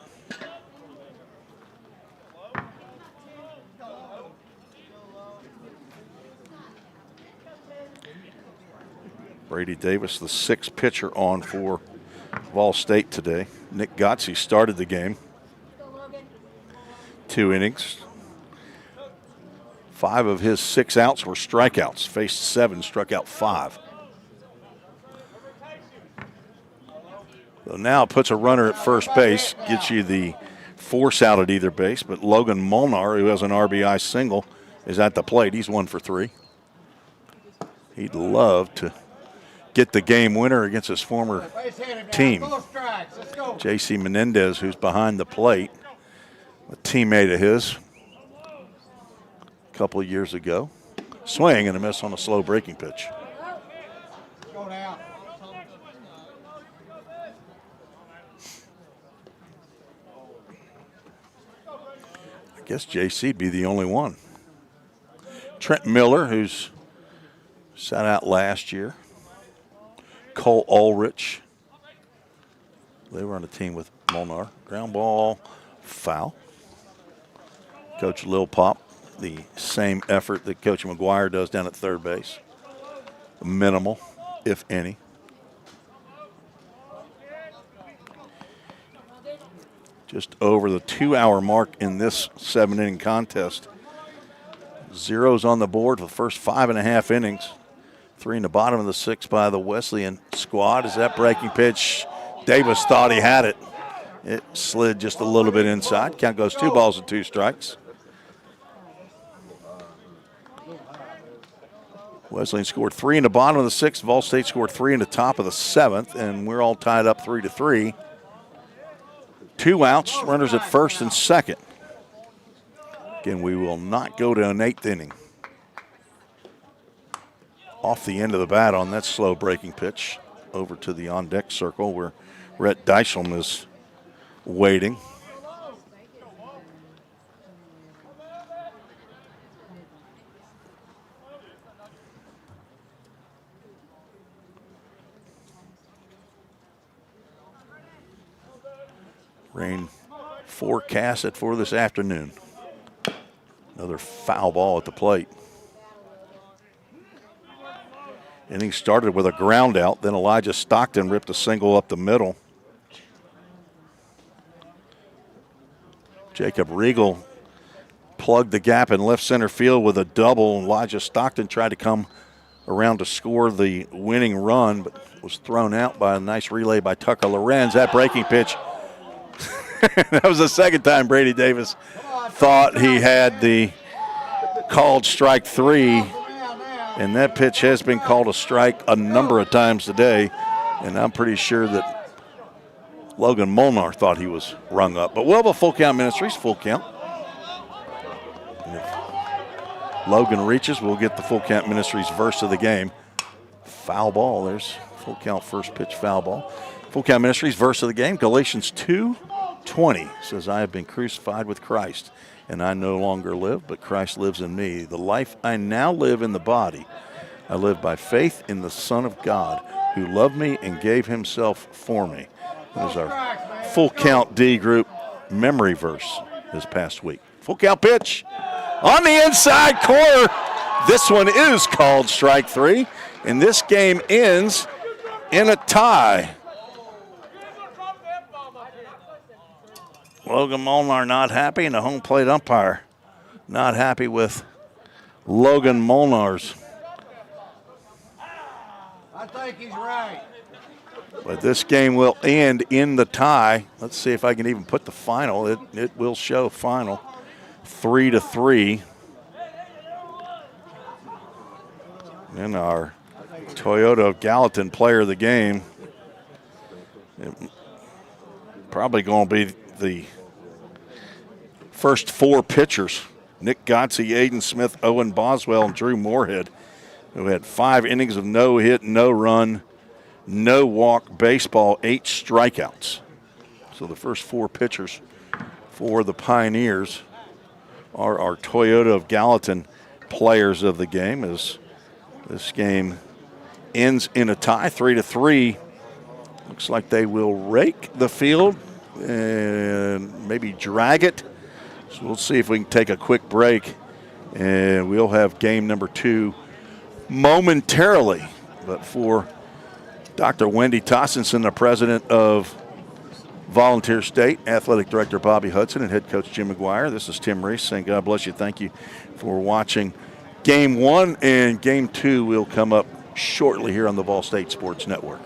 Speaker 1: Brady Davis, the 6th pitcher on for Vol State today. Nick Gotze started the game. 2 innings. 5 of his 6 outs were strikeouts. Faced 7, struck out 5. So now it puts a runner at first base, gets you the force out at either base, but Logan Molnar, who has an RBI single, is at the plate. He's 1 for 3. He'd love to get the game winner against his former team. J.C. Menendez, who's behind the plate, a teammate of his a couple of years ago. Swing and a miss on a slow breaking pitch. I guess JC'd be the only one. Trent Miller, who's sat out last year. Cole Ulrich. They were on a team with Molnar. Ground ball, foul. Coach Lil Pop, the same effort that Coach McGuire does down at third base. Minimal, if any. Just over the 2-hour mark in this 7-inning contest. Zeros on the board for the first 5.5 innings. 3 in the bottom of the 6th by the Wesleyan squad. Is that breaking pitch? Davis thought he had it. It slid just a little bit inside. Count goes 2 balls and 2 strikes. Wesleyan scored 3 in the bottom of the 6th. Vol State scored 3 in the top of the 7th, and we're all tied up 3-3. 2 outs, runners at first and second. Again, we will not go to an 8th inning. Off the end of the bat on that slow breaking pitch over to the on-deck circle where Rhett Deichelm is waiting. Rain forecasted for this afternoon. Another foul ball at the plate. Inning started with a ground out. Then Elijah Stockton ripped a single up the middle. Jacob Riegel plugged the gap in left center field with a double. Elijah Stockton tried to come around to score the winning run, but was thrown out by a nice relay by Tucker Lorenz. That breaking pitch. That was the second time Brady Davis thought he had the called strike 3, and that pitch has been called a strike a number of times today, and I'm pretty sure that Logan Molnar thought he was rung up. But we'll have a full count, Ministries, full count. And if Logan reaches, we'll get the full count, Ministries verse of the game. Foul ball. There's full count, first pitch foul ball. Full count, Ministries verse of the game. Galatians 2:20 says, I have been crucified with Christ, and I no longer live, but Christ lives in me. The life I now live in the body, I live by faith in the Son of God, who loved me and gave himself for me. That is our full count D group memory verse this past week. Full count pitch on the inside corner. This one is called strike three, and this game ends in a tie. Logan Molnar not happy, and the home plate umpire not happy with Logan Molnar's.
Speaker 15: I think he's right.
Speaker 1: But this game will end in the tie. Let's see if I can even put the final. It will show final 3-3. And our Toyota Gallatin player of the game, probably going to be the first four pitchers. Nick Gotze, Aiden Smith, Owen Boswell, and Drew Moorhead, who had 5 innings of no hit, no run, no walk baseball, 8 strikeouts. So the first 4 pitchers for the Pioneers are our Toyota of Gallatin players of the game, as this game ends in a tie, 3-3. Looks like they will rake the field and maybe drag it. So we'll see if we can take a quick break, and we'll have game number 2 momentarily. But for Dr. Wendy Tossenson, the president of Volunteer State, athletic director Bobby Hudson, and head coach Jim McGuire, this is Tim Reese saying God bless you. Thank you for watching Game 1, and Game 2 will come up shortly here on the Vol State Sports Network.